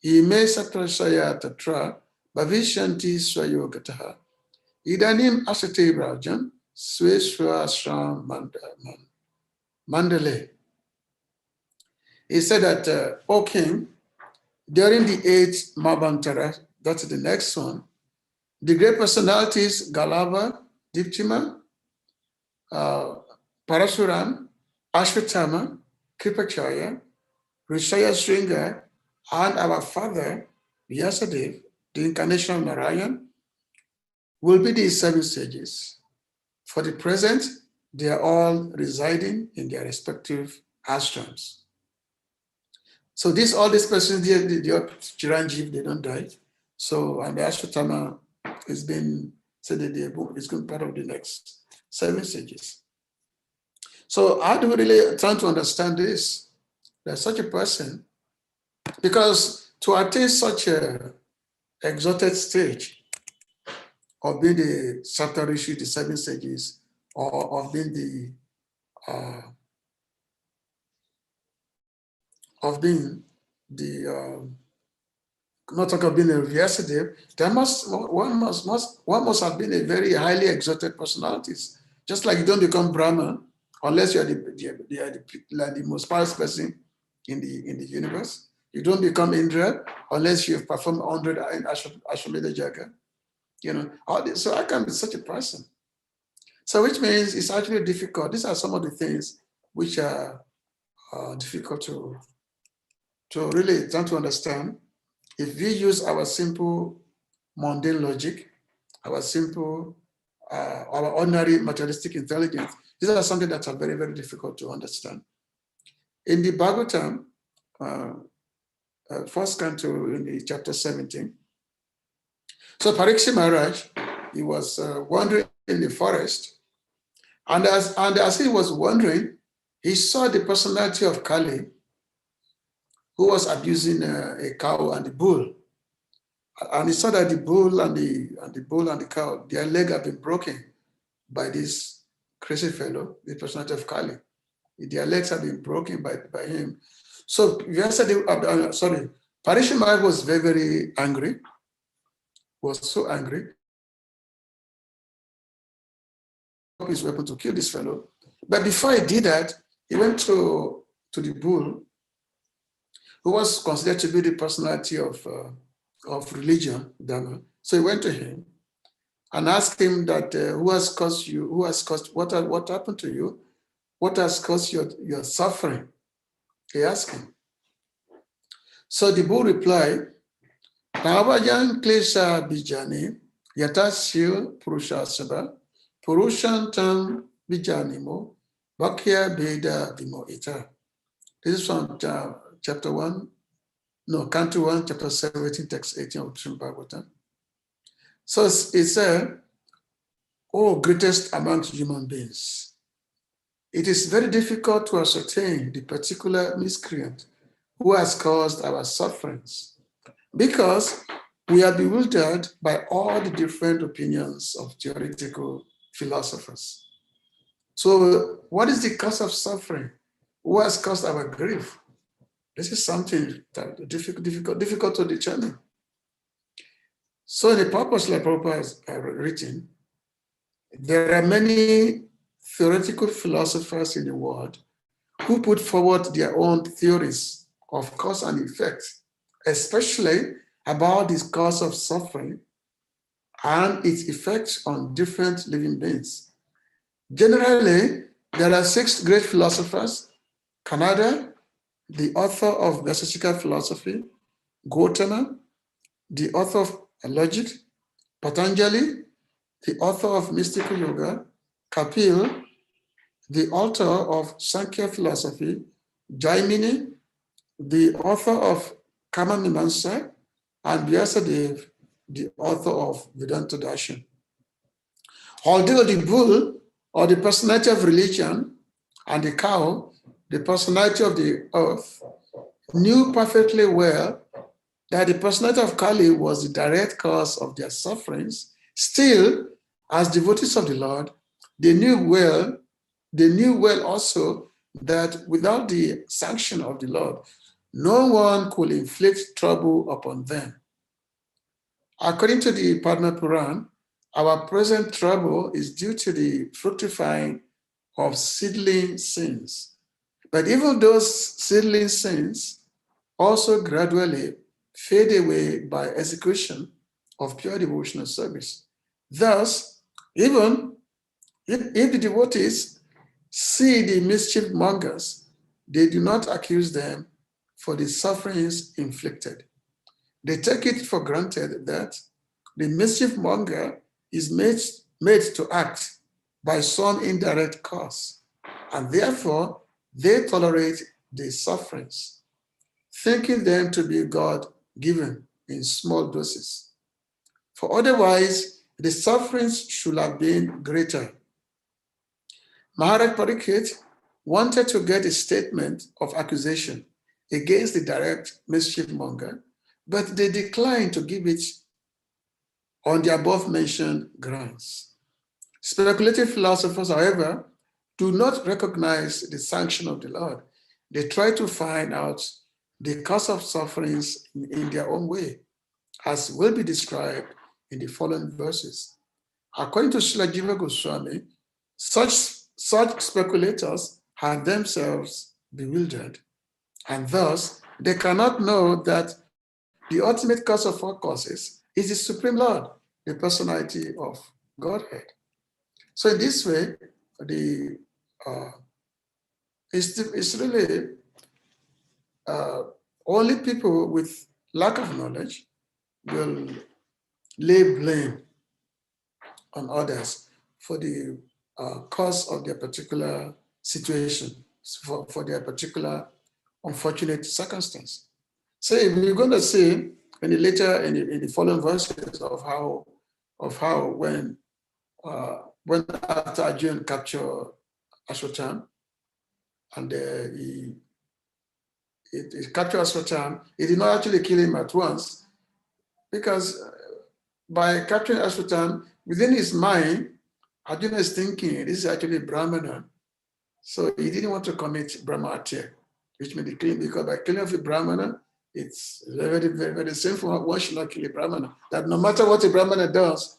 Ime Saprasaya Tatra, Bhavishanti Swayogataha, Idanim Asate Rajan, Sweswa Shram Mandale. He said that, O king, during the 8th Mabantara, that's the next one, the great personalities Galava, Diptima, Parasuram, Ashwatthama, Kripachaya, Rishaya Sringa, and our father, Vyasadeva, the incarnation of Narayan, will be the 7 sages. For the present, they are all residing in their respective ashrams. So all these persons, they are Chiranjeev, they don't die. So, and the Ashwatthama has been said that it's going to be part of the next 7 sages. So how do we really try to understand this? That such a person, because to attain such a exalted stage of being the Saptarishi, the 7 sages, or of being the not talking of being a Vyasadeva, one must have been a very highly exalted personalities. Just like you don't become Brahma unless you are the most powerful person in the universe. You don't become Indra unless you have performed 100 in Ashwamedha Jaga. All this. So I can be such a person. So which means it's actually difficult. These are some of the things which are difficult to really try to understand. If we use our simple mundane logic, our simple, our ordinary materialistic intelligence, these are something that are very, very difficult to understand. In the Bhagavatam, first canto in the chapter 17, so Parikshit Maharaj, he was wandering in the forest. And as he was wandering, he saw the personality of Kali, who was abusing a cow and the bull. And he saw that the bull and the cow, their leg had been broken by this crazy fellow, the personality of Kali. Their legs had been broken by him. So yesterday, Parishimai was very, very angry, was so angry. His weapon to kill this fellow. But before he did that, he went to the bull, who was considered to be the personality of religion, Dharma. So he went to him and asked him that what happened to you? What has caused your suffering? He asked him. So the bull replied, Navajan Klesha Bijani, Yatasil Purusha Saba, Purushantam Bijanimo, Vakya Beda Vimo Ita. This is from chapter 1, no, Canto 1, chapter 17, text 18 of Srimad Bhagavatam. So it said, O greatest amongst human beings, it is very difficult to ascertain the particular miscreant who has caused our sufferings, because we are bewildered by all the different opinions of theoretical philosophers. So what is the cause of suffering? Who has caused our grief? This is something that difficult to determine. So the purpose, like Prabhupada has written, there are many theoretical philosophers in the world who put forward their own theories of cause and effect, especially about the cause of suffering and its effects on different living beings. Generally, there are 6 great philosophers: Kanada, the author of metaphysical philosophy; Gautama, the author of logic; Patanjali, the author of mystical yoga; Kapil, the author of Sankhya philosophy; Jaimini, the author of Kama Mimamsa; and Vyasadeva, the author of Vedanta Darshan. Although the bull, or the personality of religion, and the cow, the personality of the earth, knew perfectly well that the personality of Kali was the direct cause of their sufferings, still, as devotees of the Lord, they knew well also that without the sanction of the Lord, no one could inflict trouble upon them. According to the Padma Puran, our present trouble is due to the fructifying of seedling sins. But even those seedling sins also gradually fade away by execution of pure devotional service. Thus, even if the devotees see the mischief mongers, they do not accuse them for the sufferings inflicted. They take it for granted that the mischief monger is made to act by some indirect cause, and therefore they tolerate the sufferings, thinking them to be God-given in small doses. For otherwise, the sufferings should have been greater. Maharaj Parikshit wanted to get a statement of accusation against the direct mischief monger, but they declined to give it on the above-mentioned grounds. Speculative philosophers, however, do not recognize the sanction of the Lord. They try to find out the cause of sufferings in their own way, as will be described in the following verses. According to Srila Jiva Goswami, such speculators are themselves bewildered, and thus they cannot know that the ultimate cause of all causes is the Supreme Lord, the personality of Godhead. So in this way, it's really only people with lack of knowledge will lay blame on others for the cause of their particular situation, for their particular unfortunate circumstance. So if we're going to see in the following verses of how of how when after Arjun captured Ashwatthama, and he captured Ashwatthama, he did not actually kill him at once, because by capturing Ashwatthama, within his mind, Arjuna is thinking this is actually Brahmana. So he didn't want to commit Brahmatya, which means killing, because by killing of a Brahmana, it's very, very, very sinful. One should not kill a Brahmana. That no matter what a Brahmana does,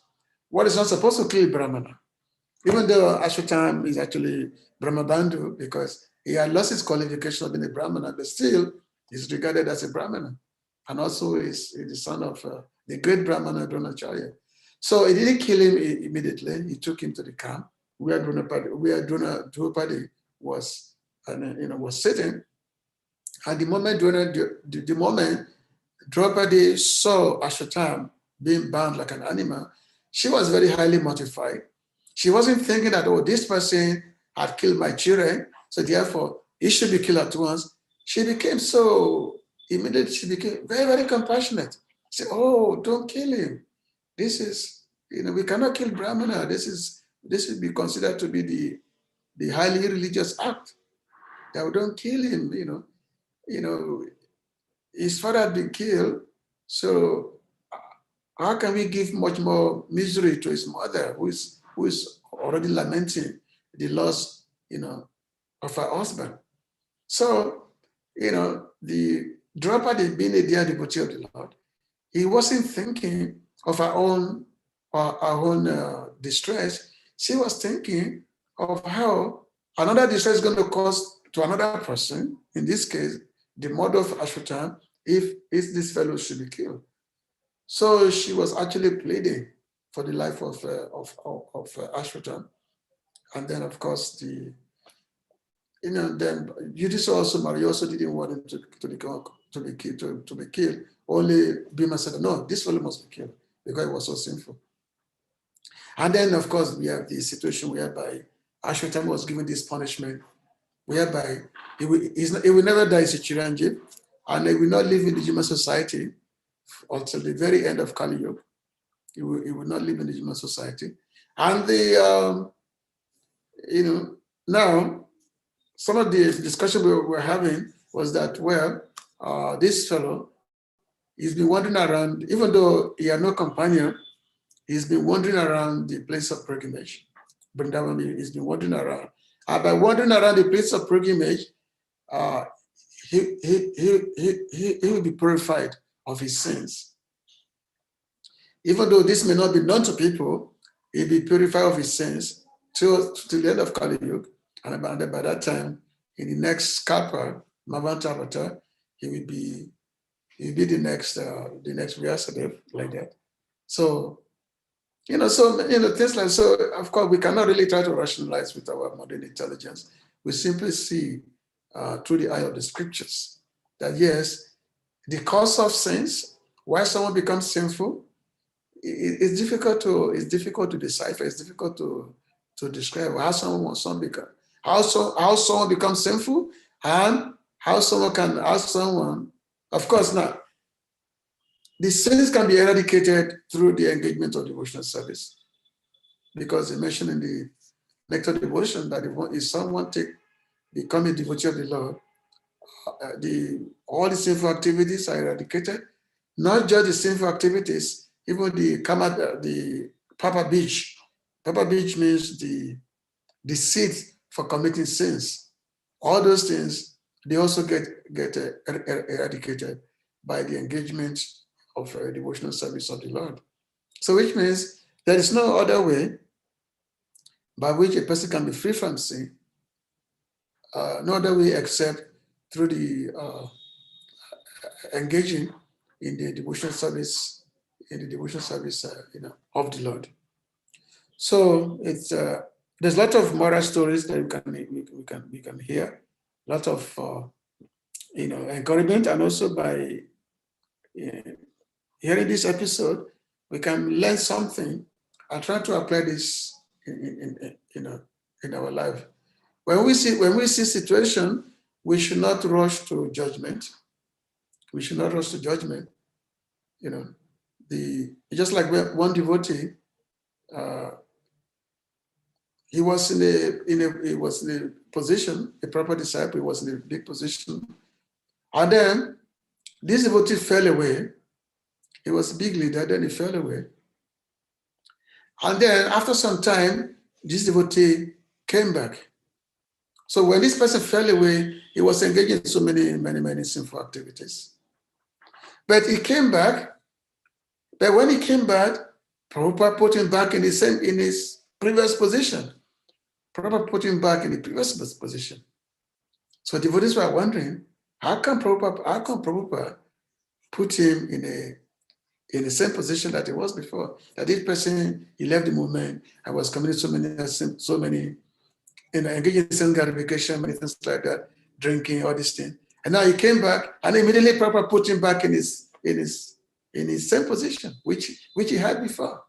one is not supposed to kill a Brahmana. Even though Ashwatthama is actually Brahmabandhu, because he had lost his qualification of being a Brahmana, but still he's regarded as a Brahmana. And also is the son of the great Brahmana Dronacharya. So he didn't kill him immediately. He took him to the camp where Draupadi was, was sitting. And the moment Draupadi saw Ashwatthama being bound like an animal, she was very highly mortified. She wasn't thinking that, oh, this person had killed my children, so therefore he should be killed at once. She became immediately she became very, very compassionate. She said, oh, don't kill him. This is, we cannot kill Brahmana. This would be considered to be the highly religious act. That we don't kill him, his father had been killed, so how can we give much more misery to his mother, who is already lamenting the loss, of her husband? So, the Draupadi, being a dear devotee of the Lord, he wasn't thinking of her own distress. She was thinking of how another distress is going to cause to another person, in this case, the mother of Ashwatthama, if this fellow should be killed. So she was actually pleading for the life of Ashwatthama. And then, of course, then Yudhishthira also didn't want him to be killed. Only Bhima said, no, this fellow must be killed because it was so sinful. And then, of course, we have the situation whereby Ashwatthama was given this punishment, whereby he will never die as a Chiranjeev, and he will not live in the human society until the very end of Kali Yuga. He will not live in the human society. And now some of the discussion we were having was that, this fellow, he's been wandering around, even though he had no companion, he's been wandering around the place of pilgrimage. Vrindavan, he's been wandering around. And by wandering around the place of pilgrimage, he will be purified of his sins. Even though this may not be known to people, he'll be purified of his sins till the end of Kali Yuga. And by that time, in the next Kalpa, Mavantavata, he will be the next Vyasadeva, like that. So, things like, so of course we cannot really try to rationalize with our modern intelligence. We simply see through the eye of the scriptures that yes, the cause of sins, why someone becomes sinful, it's difficult to decipher. It's difficult to describe how someone becomes sinful, and how someone, of course, now the sins can be eradicated through the engagement of devotional service, because they mentioned in the Nectar Devotion that if someone become a devotee of the Lord, all the sinful activities are eradicated. Not just the sinful activities, even the Papa Beach. Papa Beach means the seed for committing sins. All those things, they also get eradicated by the engagement of devotional service of the Lord. So which means there is no other way by which a person can be free from sin, no other way except through the engaging in the devotional service, of the Lord. So it's there's a lot of moral stories that we can hear, a lot of encouragement, and also by hearing this episode, we can learn something and try to apply this in our life. When we see situation, we should not rush to judgment. We should not rush to judgment. Just like one devotee he was in a position, a proper disciple. He was in a big position, and then this devotee fell away. He was a big leader. Then he fell away, and then after some time, this devotee came back. So when this person fell away, he was engaged in so many sinful activities. But he came back. But when he came back, Prabhupada put him back in his previous position. Prabhupada put him back in the previous position. So devotees were wondering, how come Prabhupada put him in the same position that he was before? That this person, he left the movement and was committing so many engaging in sin gratification, many things like that, drinking, all these things. And now he came back, and immediately Prabhupada put him back in his same position, which he had before.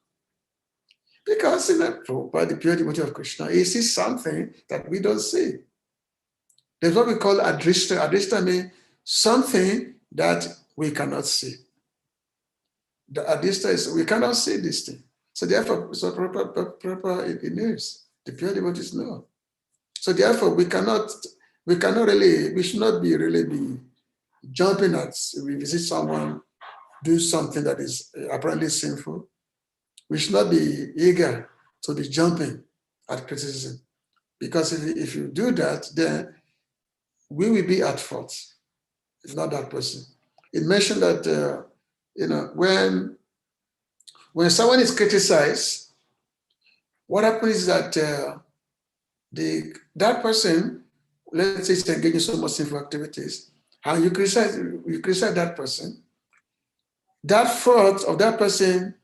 Because Prabhupada, the pure devotee of Krishna, he sees something that we don't see. There's what we call adrishta. Adrishta means something that we cannot see. The adrishta is we cannot see this thing. So therefore, Prabhupada it knows. The pure devotees know. So therefore, we should not be jumping at, we visit someone, do something that is apparently sinful. We should not be eager to be jumping at criticism. Because if you do that, then we will be at fault. It's not that person. It mentioned that, when someone is criticized, what happens is that that person, let's say, is engaging in so much sinful activities, and you criticize that person, that fault of that person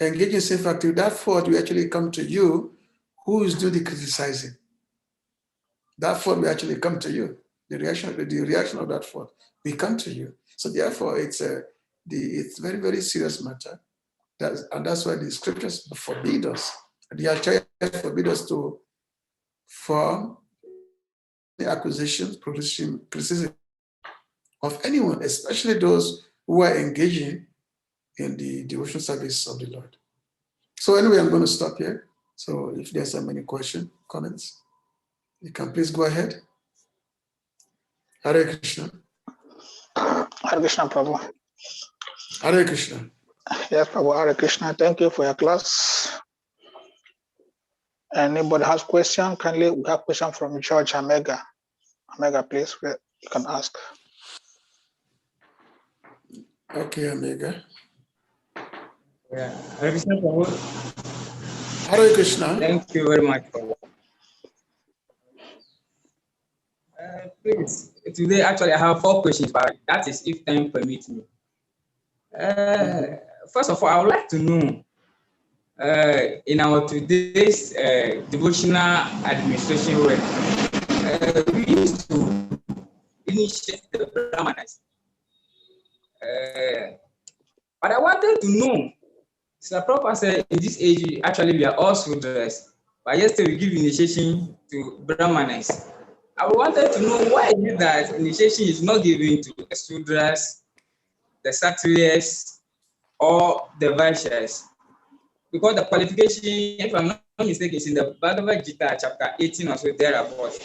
engaging in sinful activity, that fault will actually come to you, who is doing the criticizing. That fault will actually come to you. The reaction of that fault will come to you. So therefore, it's very, very serious matter. And that's why the scriptures forbid us. The Acharya forbid us to form the accusations, criticism of anyone, especially those who are engaging in the devotional service of the Lord. So anyway, I'm going to stop here. So if there's any questions, comments, you can please go ahead. Hare Krishna. Hare Krishna, Prabhu. Hare Krishna. Yes, Prabhu. Hare Krishna. Thank you for your class. Anybody has question? Kindly, we have question from George Omega. Omega, please, you can ask. Okay, Omega. Yeah. Hare Krishna, Prabhu. Hare Krishna. Thank you very much, Prabhu. Please, today actually I have 4 questions, but that is if time permits me. First of all, I would like to know, in our today's devotional administration work, we used to initiate the Brahmanas. But I wanted to know, Sir Prabhupada said in this age, actually we are all Sudras, but yesterday we give initiation to Brahmanas. I wanted to know why is it that initiation is not given to the Sudras, the Kshatriyas, or the Vaishyas? Because the qualification, if I'm not mistaken, is in the Bhagavad Gita, chapter 18 or so thereabout.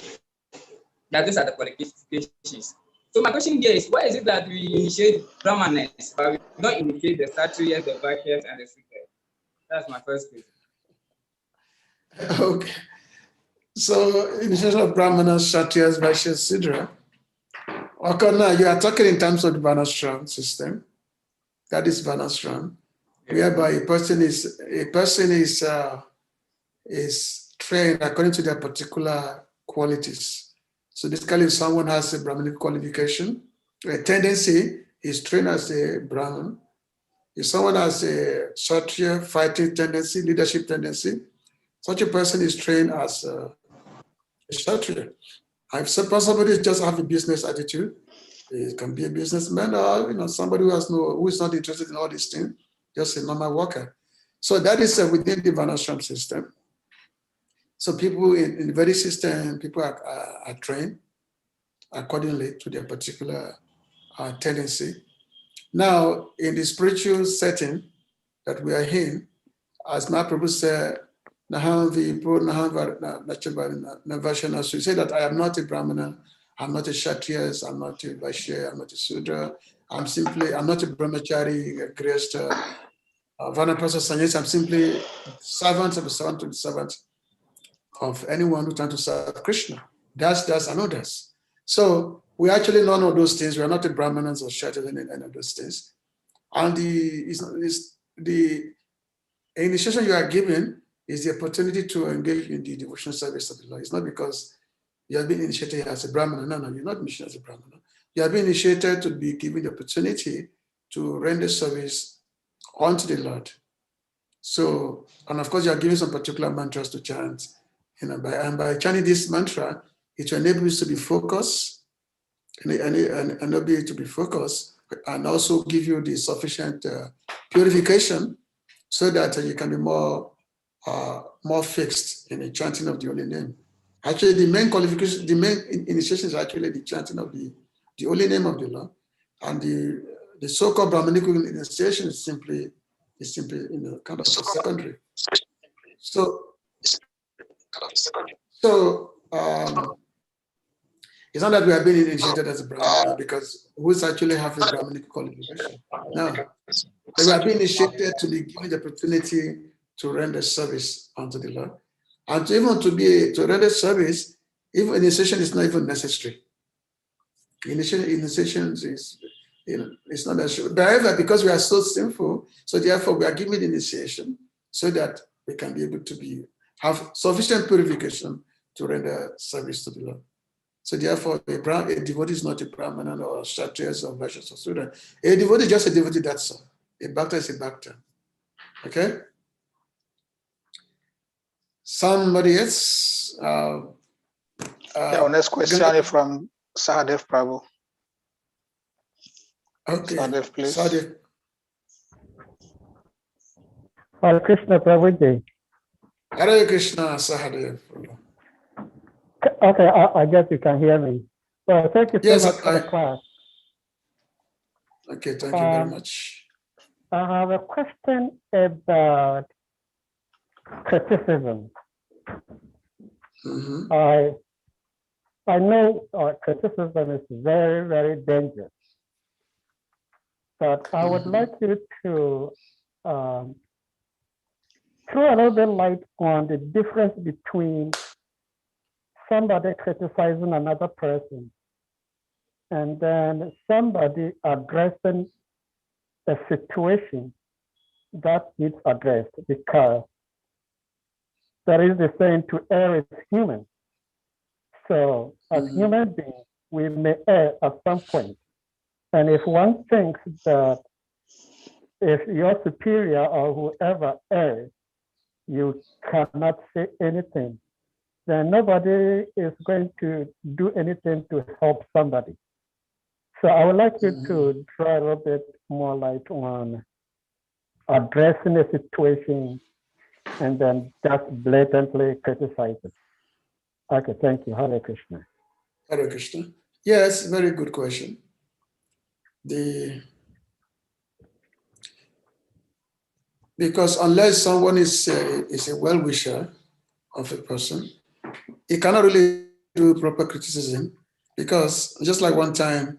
That those are the qualifications. So my question here is, why is it that we initiate Brahmanas, but we don't initiate the Kshatriyas, the Vaishyas, and the Sudras? That's my first question. Okay. So initiation of Brahmanas, Kshatriyas, Vaishyas, Sudra. Okay, now you are talking in terms of the Varnashram system. That is Varnashram, whereby a person is trained according to their particular qualities. So basically, if someone has a Brahminic qualification, a tendency is trained as a Brahmin. If someone has a Kshatriya fighting tendency, leadership tendency, such a person is trained as a Kshatriya. If somebody just have a business attitude, it can be a businessman or somebody who is not interested in all these things, just a normal worker. So that is within the Varnashram system. So people in the very system, people are trained accordingly to their particular tendency. Now, in the spiritual setting that we are in, as my Prabhu said, Nahamvi, Pro Nahamva, Navashana, so he said that I am not a Brahmana, I'm not a Kshatriya, I'm not a Vaishya, I'm not a Sudra, I'm not a Brahmachari, a Grihastha, Vanapasa Sanyas, I'm simply servant of the servant of anyone who tries to serve Krishna. That's and others. So we actually none of those things. We are not a Brahmanas or Kshatriyas, any of those things. And the initiation you are given is the opportunity to engage in the devotional service of the Lord. It's not because you have been initiated as a Brahmana. No, you're not initiated as a Brahmana. You have been initiated to be given the opportunity to render service unto the Lord. So, and of course, you are given some particular mantras to chant. By chanting this mantra, it will enable you to be focused and enable you to be focused, and also give you the sufficient purification so that you can be more fixed in the chanting of the holy name. Actually, the main qualification, the main initiation is actually the chanting of the holy name of the Lord, and the so-called Brahmanical initiation is simply kind of secondary. So it's not that we are being initiated as a Brahmana, because who's actually have a Brahmanical qualification? No. We are being initiated to be given the opportunity to render service unto the Lord. And to render service, even initiation is not even necessary. Initiation is, it's not necessary. However, because we are so sinful, so therefore we are given the initiation so that we can be able to have sufficient purification to render service to the Lord. So therefore, a devotee is not a Brahmana or a Kshatriya or Vaishya or Sudra. A devotee is just a devotee, that's all. A bhakta is a bhakta. Okay? Somebody else? Next question is from Sahadev Prabhu. Okay. Sahadev, please. Sahadev. Hare Krishna Prabhuji. Hare Krishna, Sahadev. Okay, I guess you can hear me. Well, thank you so much for the class. Okay, thank you very much. I have a question about criticism. Mm-hmm. I know criticism is very, very dangerous, but I would like you to throw a little bit light on the difference between somebody criticizing another person and then somebody addressing a situation that needs addressed, because there is the saying, to err is human. So as human beings, we may err at some point. And if one thinks that if your superior or whoever errs, you cannot say anything, then nobody is going to do anything to help somebody. So I would like you to draw a little bit more light on addressing a situation and then just blatantly criticize it. Okay, thank you. Hare Krishna. Hare Krishna. Yes, very good question. Because unless someone is a well-wisher of a person, he cannot really do proper criticism, because just like one time,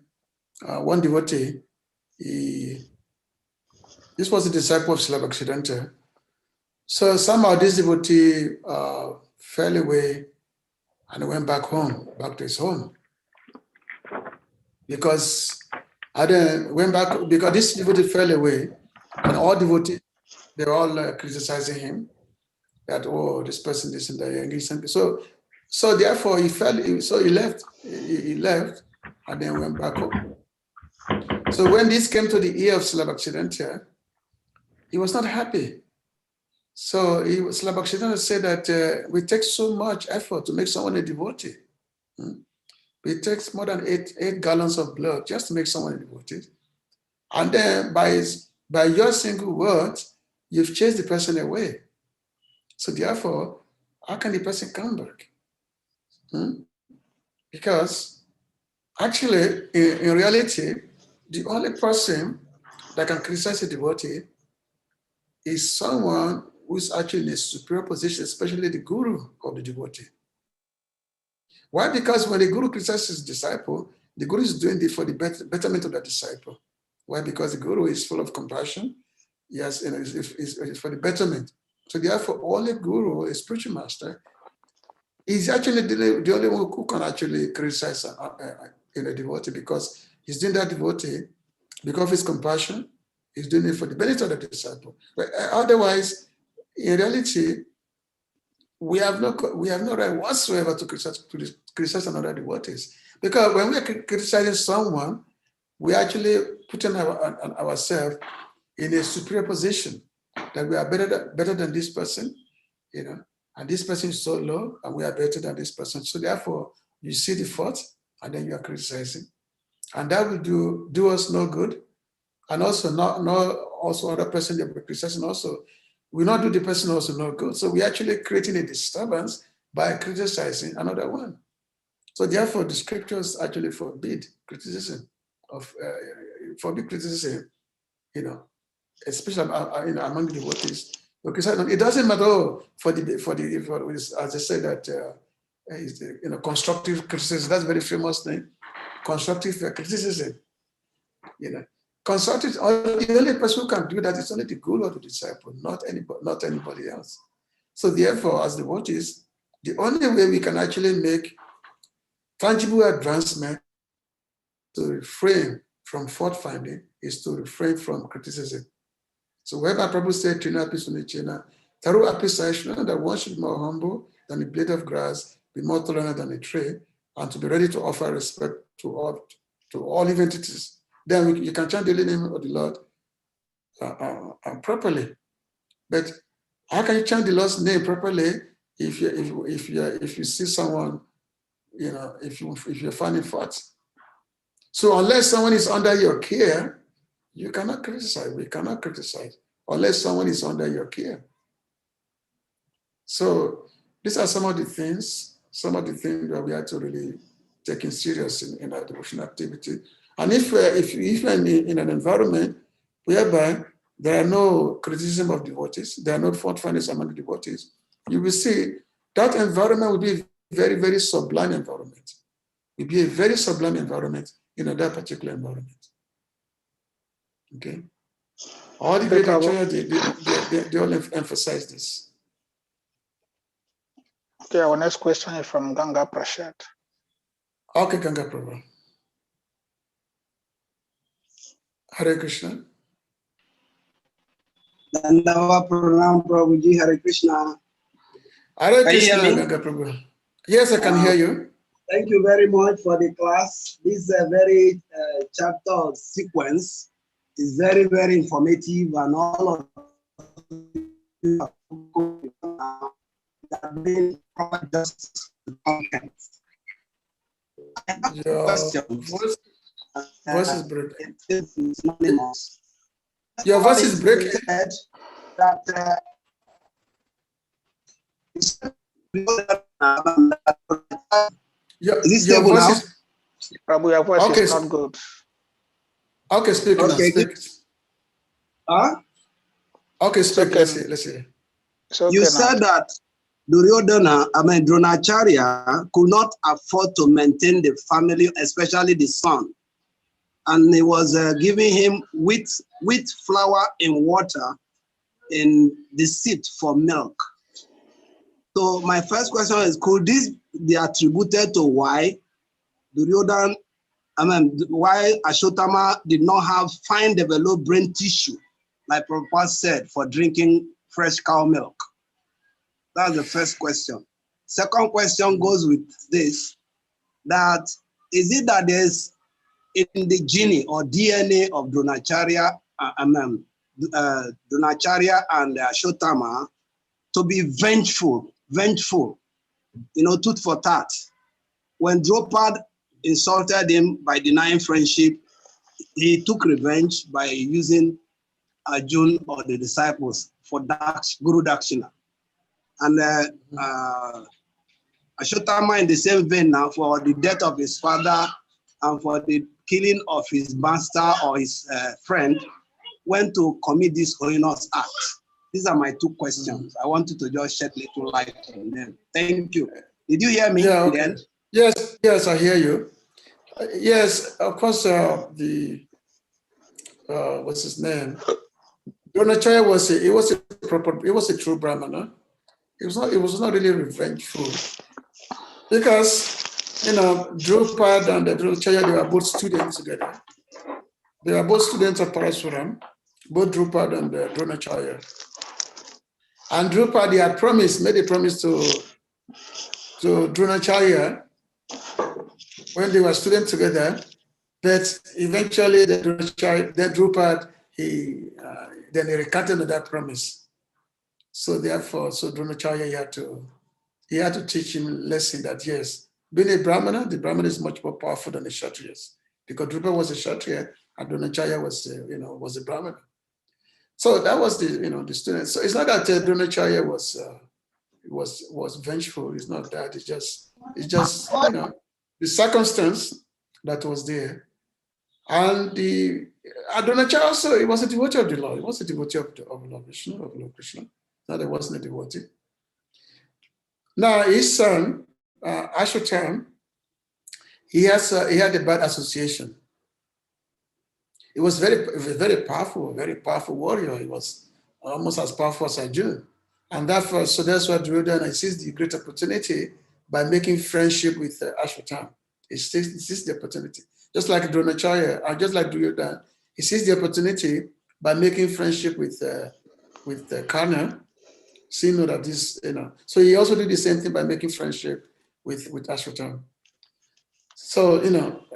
one devotee, this was a disciple of Srila Bhaktisiddhanta. So somehow this devotee fell away and went back to his home. Because this devotee fell away, and all devotees, they were all criticizing him that, oh, this person, this and that. So therefore he left. He left and then went back home. So when this came to the ear of Srila Bhaktisiddhanta, he was not happy. So Srila Bhaktisiddhanta said that we take so much effort to make someone a devotee. It takes more than 8 gallons of blood just to make someone a devotee. And then by your single words, you've chased the person away. So therefore, how can the person come back? Because actually, in reality, the only person that can criticize a devotee is someone who is actually in a superior position, especially the guru of the devotee. Why? Because when the guru criticizes his disciple, the guru is doing it for the betterment of the disciple. Why? Because the guru is full of compassion. Yes, and it's for the betterment. So therefore, all the guru, a spiritual master, is actually the only one who can actually criticize a devotee, because he's doing that devotee because of his compassion. He's doing it for the benefit of the disciple. But otherwise, in reality, we have no right whatsoever to criticize another devotees. Because when we are criticizing someone, we actually putting ourselves in a superior position, that we are better than this person, and this person is so low, and we are better than this person. So therefore, you see the fault, and then you are criticizing, and that will do us no good, and also not also other person that we're criticizing also will not do the person also no good. So we're actually creating a disturbance by criticizing another one. So therefore, the scriptures actually forbid criticism especially among the devotees. It doesn't matter for as I said that constructive criticism. That's a very famous thing. Constructive criticism. Constructive. The only person who can do that is only the guru or the disciple, not anybody else. So therefore, as devotees, the only way we can actually make tangible advancement to refrain from fault finding is to refrain from criticism. So wherever Prabhu said, Trina Pisunichena, Taru Apisashna, that one should be more humble than a blade of grass, be more tolerant than a tree, and to be ready to offer respect to all living entities. Then you can chant the name of the Lord properly. But how can you chant the Lord's name properly if you see someone, if you're finding faults? So unless someone is under your care, you cannot criticize. We cannot criticize unless someone is under your care. So these are some of the things that we are to really taking serious in our devotional activity. And if you're in an environment whereby there are no criticism of devotees, there are no fault findings among the devotees, you will see that environment will be a very, very sublime environment. It will be a very sublime environment in that particular environment. Okay. All the great lecturers, they all emphasize this. Okay, our next question is from Ganga Prashad. Okay, Ganga Prabhu. Hare Krishna. Dandawa Pranam Prabhuji, Hare Krishna. Hare Krishna, Ganga Prabhu. Yes, I can hear you. Thank you very much for the class. This very chapter sequence is very, very informative, and all of you have been just content. Your voice is breaking. Your voice is breaking. Your voice is... Prabhu, your voice is not good. Okay, speak now. Speak. Okay, speak. Let's see. You said that Dronacharya could not afford to maintain the family, especially the son. And he was giving him wheat flour in water in the seed for milk. So my first question is, could this be attributed to why why Ashotama did not have fine developed brain tissue, like Prabhupada said, for drinking fresh cow milk? That's the first question. Second question goes with this, that is it that there's in the gene or DNA of Dronacharya and Ashotama to be vengeful, tooth for tat. When Draupad insulted him by denying friendship, he took revenge by using Arjun or the disciples for Guru Dakshina. And Ashotama, in the same vein now, for the death of his father and for the killing of his master or his friend, went to commit this heinous act. These are my two questions. I want you to just shed little light on them. Thank you. Did you hear me Yeah, in the okay. end? Yes, I hear you. Yes, of course, what's his name? Dronacharya was a true Brahmana. It was not really revengeful because, Drupad and Dronacharya, they were both students together. They were both students of Parashuram, both Drupad and Dronacharya. And Drupad, he had made a promise to Dronacharya when they were students together, but eventually the Drupad, then he recanted that promise. So therefore, Dronacharya, he had to teach him a lesson that yes, being a Brahmana, the Brahmana is much more powerful than the Kshatriyas, because Drupad was a Kshatriya and Dronacharya was a Brahmana. So that was the student. So it's not that Dronacharya was vengeful. It's not that. It's just the circumstance that was there. And the Dronacharya also, he was a devotee of the Lord. He was a devotee of Lord Krishna, No, there wasn't a devotee. Now his son, Ashwatthama, he had a bad association. He was very powerful warrior. He was almost as powerful as Arjuna. And that's why Duryodhana sees the great opportunity by making friendship with Ashwatthama. He sees the opportunity. Just like Dronacharya, and just like Duryodhana, he sees the opportunity by making friendship with Karna. So that this, so he also did the same thing by making friendship with Ashwatthama. So,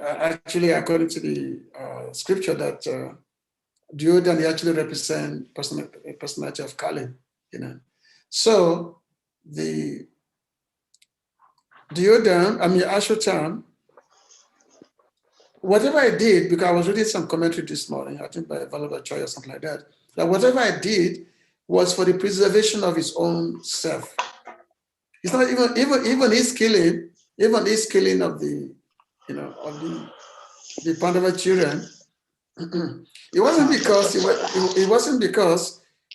actually, according to the scripture, that Duryodhana actually represents personality of Kali, So the Ashwatthama, whatever I did, because I was reading some commentary this morning, I think by Vallabhacharya or something like that whatever I did was for the preservation of his own self. It's not even his killing, of the Pandava children. It wasn't because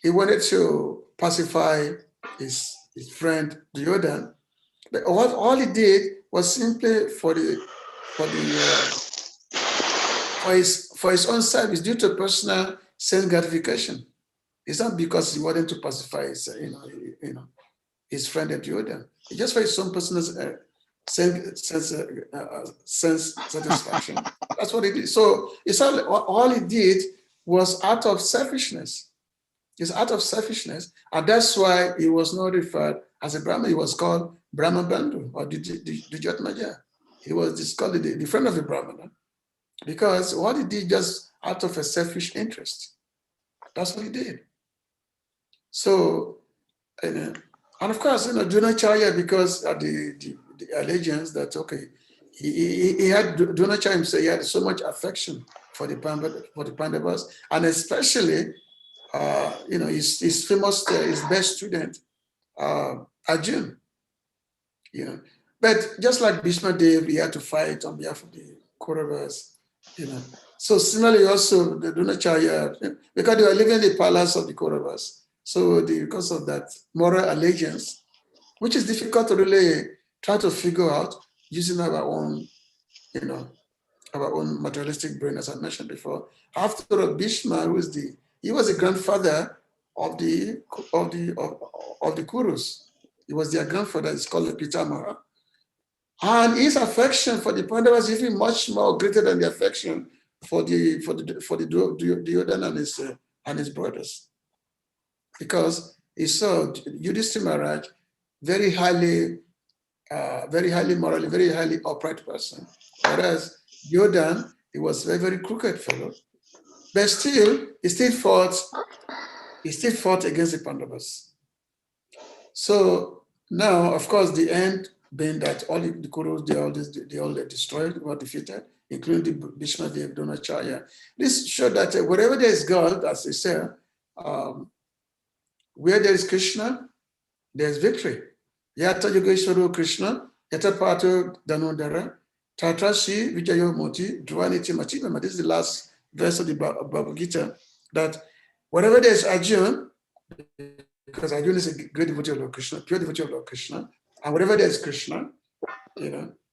he wanted to pacify his friend Duryodhana, but all he did was simply for his own self. It's due to personal sense gratification. It's not because he wanted to pacify his friend Duryodhana. It's just for his own personal sense satisfaction. That's what he did. So it's all he did was out of selfishness. It's out of selfishness, and that's why he was not referred as a Brahman. He was called Brahma Bandhu or Dijatmaja. He was called the friend of the Brahmana, because what he did just out of a selfish interest. That's what he did. So, and of course, Dronacharya, because of the allegiance that he had Dronacharya himself, he had so much affection for the Pandavas, and especially his famous his best student Arjuna. But just like Bhishma Dev, he had to fight on behalf of the Kauravas. So similarly also the Dronacharya, because they were living in the palace of the Kauravas. So because of that moral allegiance, which is difficult to really try to figure out using our own materialistic brain, as I mentioned before. After all, Bhishma, he was the grandfather of the Kurus. He was their grandfather. It's called the Pitamaha. And his affection for the Pandavas is even much more greater than the affection for the Duryodhana and his brothers, because he saw Yudhishthira Maharaj very highly morally, very highly upright person, whereas Duryodhana, he was a very, very crooked fellow, but still he still fought against the Pandavas. So now, of course, the end being that all the Kurus, they all destroyed, were defeated, including the Bhishma Dev, Dronacharya. This showed that wherever there is God, as they say, where there is Krishna, there is victory. Yata Yogeshwaro Krishna, Yata Pato Danodara, Tatrashi Vijayo Moti, Dhvaniti Machibama. This is the last verse of the Bhagavad Gita, that wherever there is Arjuna, because Arjuna is a great devotee of Lord Krishna, pure devotee of Lord Krishna, and wherever there's Krishna,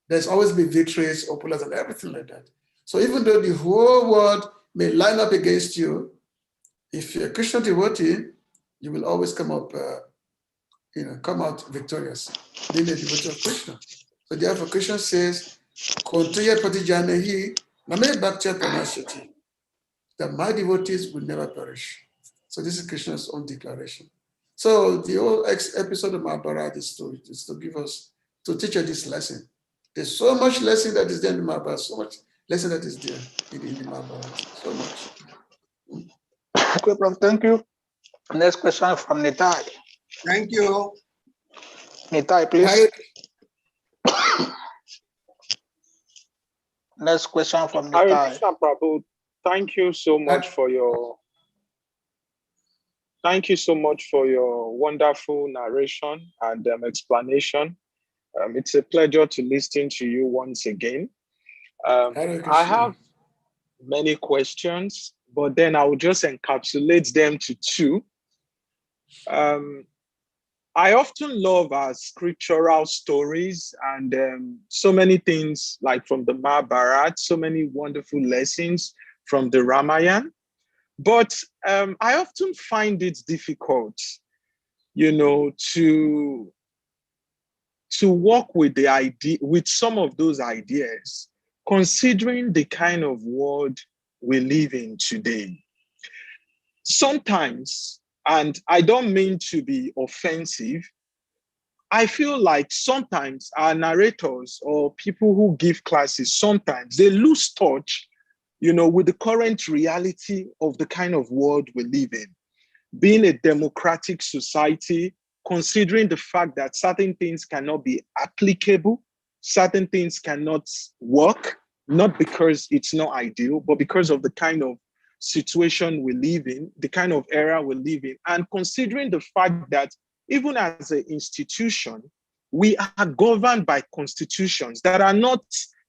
there's always been victories, opulence, and everything like that. So even though the whole world may line up against you, if you're a Krishna devotee, you will always come out victorious, being a devotee of Krishna. So therefore, Krishna says, "Kontriya Patijanehi Name Bhaktya Pranashati," that my devotees will never perish. So this is Krishna's own declaration. So the whole episode of Mahabharata is to give us, to teach us this lesson. There's so much lesson that is there in the Mahabharata, so much lesson that is there in the Mahabharata, so much. Okay, Prabhu, thank you. Next question from Nitai. Thank you. Nitai, please. Next question from Hare Nitai. Krishna, Prabhu. Thank you so much for your wonderful narration and explanation. It's a pleasure to listen to you once again. I have many questions, but then I will just encapsulate them to two. I often love our scriptural stories and so many things like from the Mahabharata, so many wonderful lessons from the Ramayana. But I often find it difficult, to work with the idea, with some of those ideas, considering the kind of world we live in today. Sometimes, and I don't mean to be offensive, I feel like sometimes our narrators or people who give classes, sometimes they lose touch, with the current reality of the kind of world we live in. Being a democratic society, considering the fact that certain things cannot be applicable, certain things cannot work, not because it's not ideal, but because of the kind of situation we live in, the kind of era we live in, and considering the fact that even as an institution, we are governed by constitutions that are not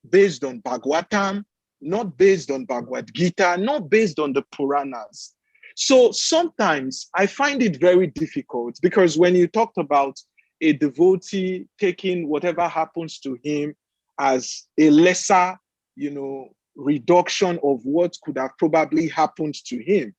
based on Bhagavatam, not based on Bhagavad Gita, not based on the Puranas. So sometimes I find it very difficult because when you talked about a devotee taking whatever happens to him as a lesser, reduction of what could have probably happened to him.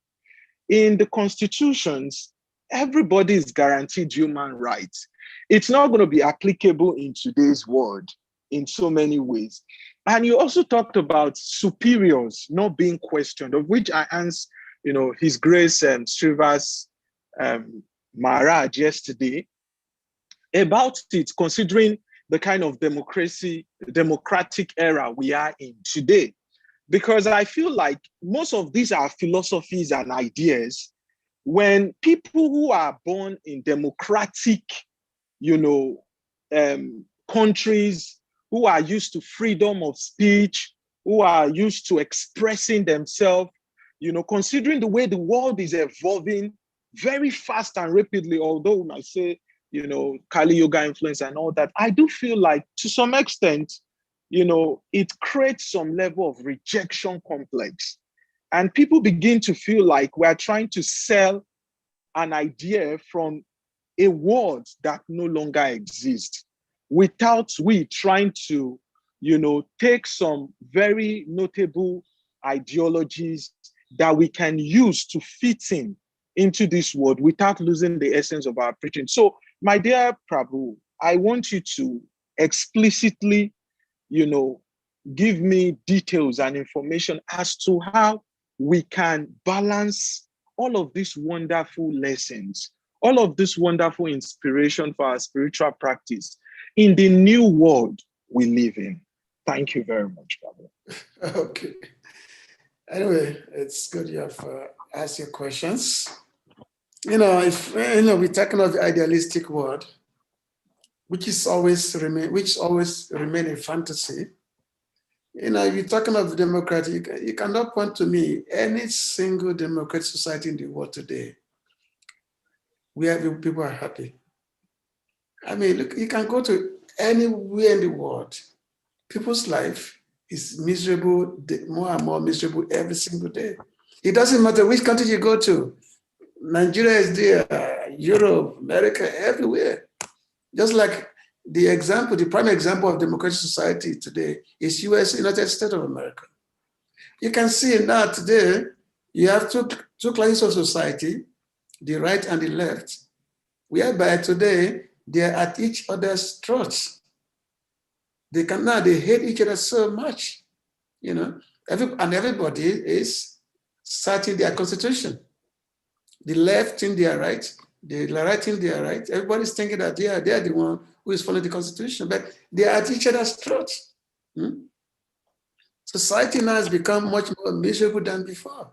In the constitutions, everybody is guaranteed human rights. It's not going to be applicable in today's world in so many ways. And you also talked about superiors not being questioned, of which I answered, His Grace Srivas Maharaj yesterday about it, considering the kind of democratic era we are in today. Because I feel like most of these are philosophies and ideas. When people who are born in democratic, countries, who are used to freedom of speech, who are used to expressing themselves, considering the way the world is evolving very fast and rapidly, although we might say, Kali Yoga influence and all that, I do feel like to some extent, it creates some level of rejection complex. And people begin to feel like we're trying to sell an idea from a world that no longer exists without we trying to, take some very notable ideologies that we can use to fit into this world without losing the essence of our preaching. So, my dear Prabhu, I want you to explicitly, give me details and information as to how we can balance all of these wonderful lessons, all of this wonderful inspiration for our spiritual practice in the new world we live in. Thank you very much, Prabhu. Okay. Anyway, it's good you have asked your questions. If we're talking of the idealistic world, which always remain a fantasy. If you're talking of democratic, you cannot point to me any single democratic society in the world today where people are happy. I mean, look, you can go to anywhere in the world. People's life is miserable, more and more miserable every single day. It doesn't matter which country you go to. Nigeria is there, Europe, America, everywhere. Just like the prime example of democratic society today is US, United States of America. You can see now today, you have two classes of society, the right and the left, whereby today they're at each other's throats. They hate each other so much, and everybody is citing their constitution. The left think they are right, the right think they are right. Everybody's thinking that they are the one who is following the constitution, but they are at each other's throats. Society now has become much more miserable than before.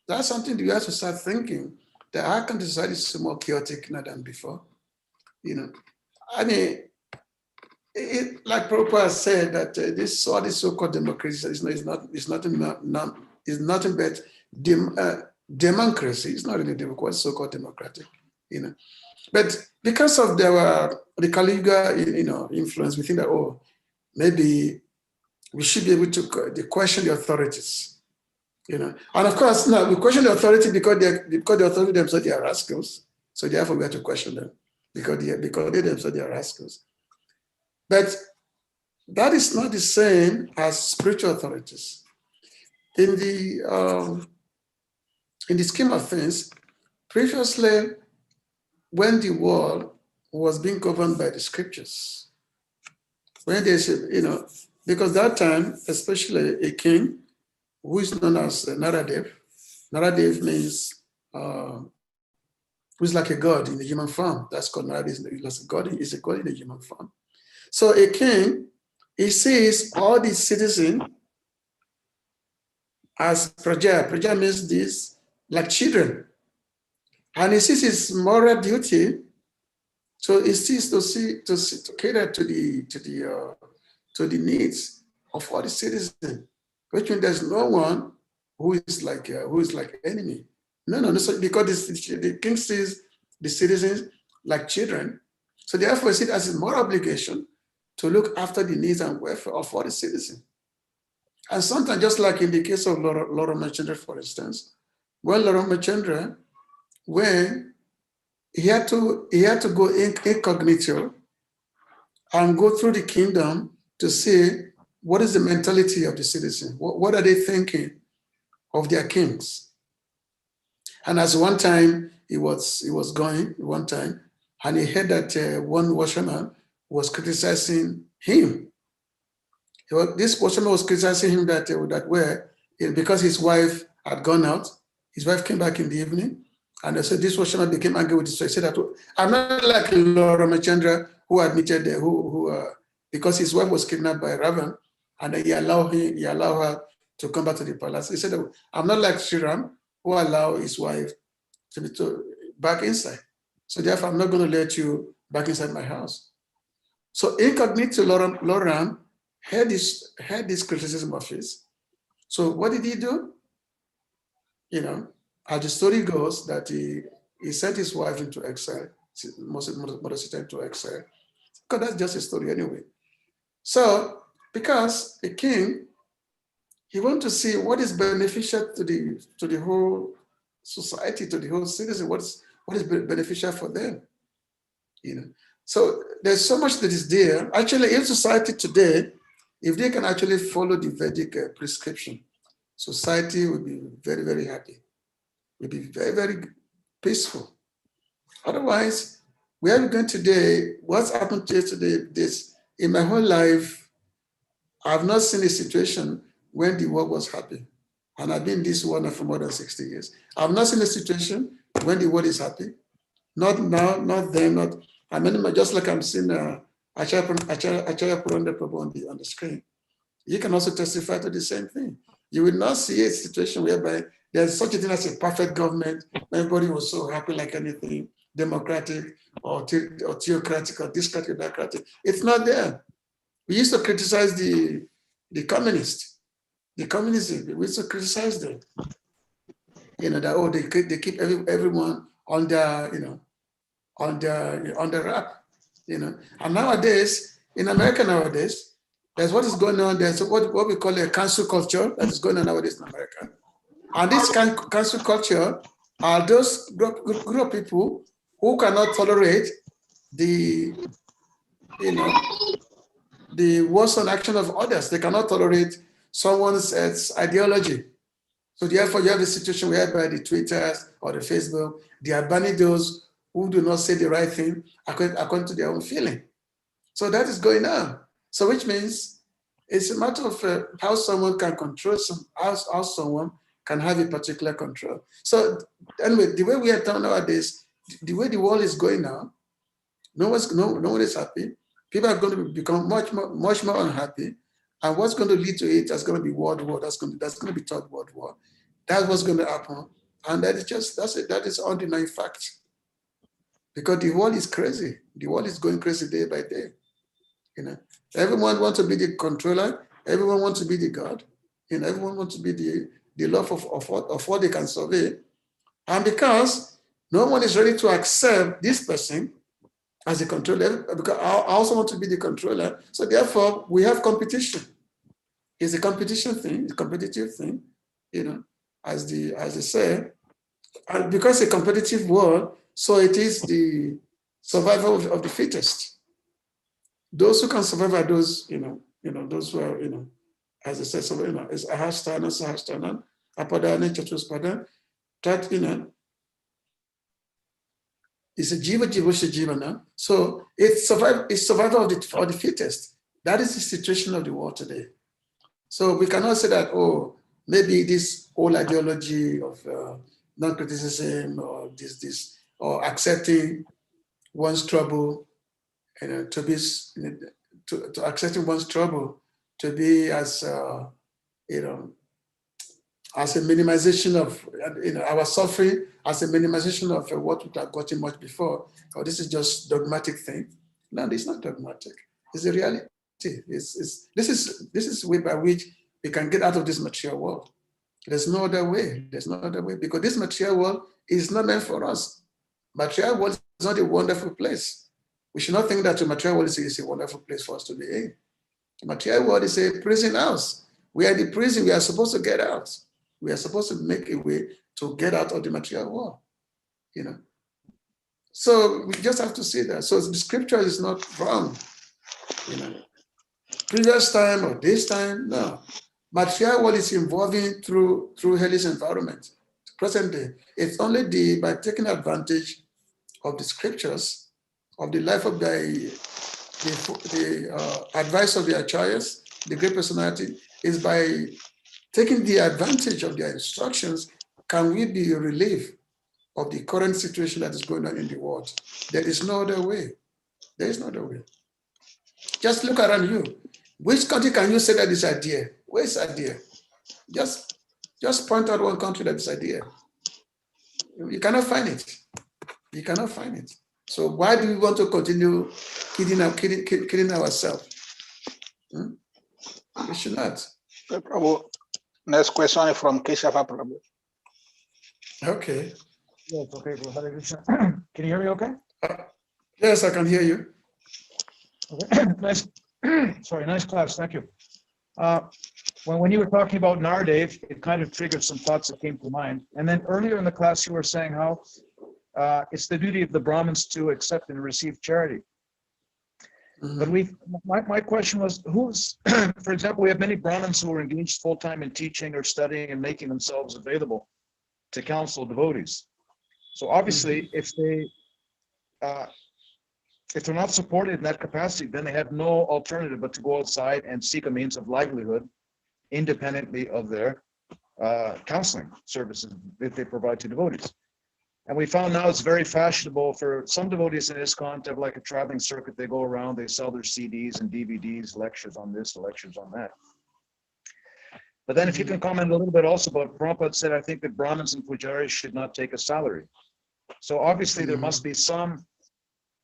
That's something that you have to start thinking, that how can the society is so more chaotic now than before? I mean, like Prabhupada said, that all this so-called democracy is nothing but democracy. It's not really democracy, so-called democratic, But because of the Kali Yuga, influence, we think that maybe we should be able to question the authorities, And of course, now we question the authority because the authority themselves they are rascals. So therefore, we have to question them because they themselves they are rascals. But that is not the same as spiritual authorities. In the scheme of things, previously, when the world was being governed by the scriptures, when they said, because that time, especially a king who is known as Naradev. Naradev means who's like a god in the human form. That's called Naradev. He's a god in the human form. So a king, he sees all the citizens as praja. Praja means this, like children. And he sees his moral duty. So he sees to cater to the needs of all the citizens, which means there's no one who is like enemy. No. So because the king sees the citizens like children, so therefore he sees it as his moral obligation to look after the needs and welfare of all the citizens. And sometimes, just like in the case of Lord Ramachandra, for instance, when Lord Ramachandra, when he had to go incognito and go through the kingdom to see what is the mentality of the citizen. What are they thinking of their kings? And as one time he was going one time, and he heard that one washerman was criticizing him. This washerman was criticizing him because his wife had gone out. His wife came back in the evening, and they said this washerman became angry with this. So he said that I'm not like Lord Ramachandra, who admitted because his wife was kidnapped by Ravan, and he allowed her to come back to the palace. He said, I'm not like Sriram, who allowed his wife to be back inside. So therefore, I'm not going to let you back inside my house. So incognito, Lord Ram had this criticism of his. So what did he do? As the story goes, that he sent his wife into exile, Mother Sita into exile. Because that's just a story anyway. So because the king, he wants to see what is beneficial to the whole society, to the whole citizen, what is beneficial for them. So there's so much that is there. Actually, in society today, if they can actually follow the Vedic prescription, society will be very, very happy. Will be very, very peaceful. Otherwise, where are we going today? What's happened today? In my whole life, I've not seen a situation when the world was happy. And I've been in this world for more than 60 years. I've not seen a situation when the world is happy. Not now, not then, not. I mean, just like I'm seeing Acharya Puranda Prabhu on the screen. You can also testify to the same thing. You will not see a situation whereby there's such a thing as a perfect government. Everybody was so happy like anything, democratic or theocratic or this cratic, that cratic. It's not there. We used to criticize the communists. The communists, we used to criticize them. That they keep everyone on their wrap. And nowadays, in America nowadays, there's what is going on. There's what we call a cancel culture that is going on nowadays in America. And this cancel culture are those group of people who cannot tolerate the, the words and action of others. They cannot tolerate someone's ideology. So therefore, you have a situation whereby the Twitters or the Facebook, they are banning those who do not say the right thing according to their own feeling. So that is going on. So which means it's a matter of how someone can control how someone can have a particular control. So anyway, the way we are talking nowadays, the way the world is going now, no one is happy. People are going to become much more unhappy. And what's going to lead to it is going to be world war. That's going to be third world war. That's what's going to happen. And that is undeniable fact. Because the world is crazy. The world is going crazy day by day. Everyone wants to be the controller. Everyone wants to be the God. Everyone wants to be the love of what they can survey. And because no one is ready to accept this person as a controller, because I also want to be the controller. So therefore, we have competition. It's a competition thing, it's a competitive thing, as they say. And because it's a competitive world, so it is the survival of the fittest. Those who can survive are those, those who are, as I said, so, it's a hashtana, apadana, chatuspada, that, it's a jiva. So it's survival of the fittest. That is the situation of the world today. So we cannot say that, maybe this whole ideology of non-criticism or this or accepting one's trouble, to accepting one's trouble to be as as a minimization of our suffering, as a minimization of what we have gotten much before. Or this is just dogmatic thing. No, it's not dogmatic. It's a reality. This is way by which we can get out of this material world. There's no other way. There's no other way, because this material world is not meant for us. Material world is not a wonderful place. We should not think that the material world is a wonderful place for us to be in. The material world is a prison house. We are in the prison. We are supposed to get out. We are supposed to make a way to get out of the material world. So we just have to see that. So the scripture is not wrong. Previous time or this time, no. Material world is evolving through hellish environment. Present day, it's only by taking advantage of the scriptures, of the life of the advice of the Acharyas, the great personality, is by taking the advantage of their instructions, can we be a relief of the current situation that is going on in the world? There is no other way. There is no other way. Just look around you. Which country can you say that is idea? Where is idea? Just point out one country that is idea. You cannot find it. You cannot find it. So why do we want to continue killing ourselves? We should not. Okay, Prabhu. Next question is from Keshav Prabhu. Okay. Yes, okay. Can you hear me okay? Yes, I can hear you. Okay. Nice. Sorry, nice class. Thank you. When you were talking about Nardev, it kind of triggered some thoughts that came to mind. And then earlier in the class, you were saying how it's the duty of the Brahmins to accept and receive charity. But my question was, who's, for example, we have many Brahmins who are engaged full-time in teaching or studying and making themselves available to counsel devotees. So obviously, if they're not supported in that capacity, then they have no alternative but to go outside and seek a means of livelihood independently of their counseling services that they provide to devotees. And we found now it's very fashionable for some devotees in ISKCON to have like a traveling circuit. They go around, they sell their CDs and DVDs, lectures on this, lectures on that. But then if you can comment a little bit also about, Prabhupada said, I think that Brahmins and Pujaris should not take a salary. So obviously there must be some,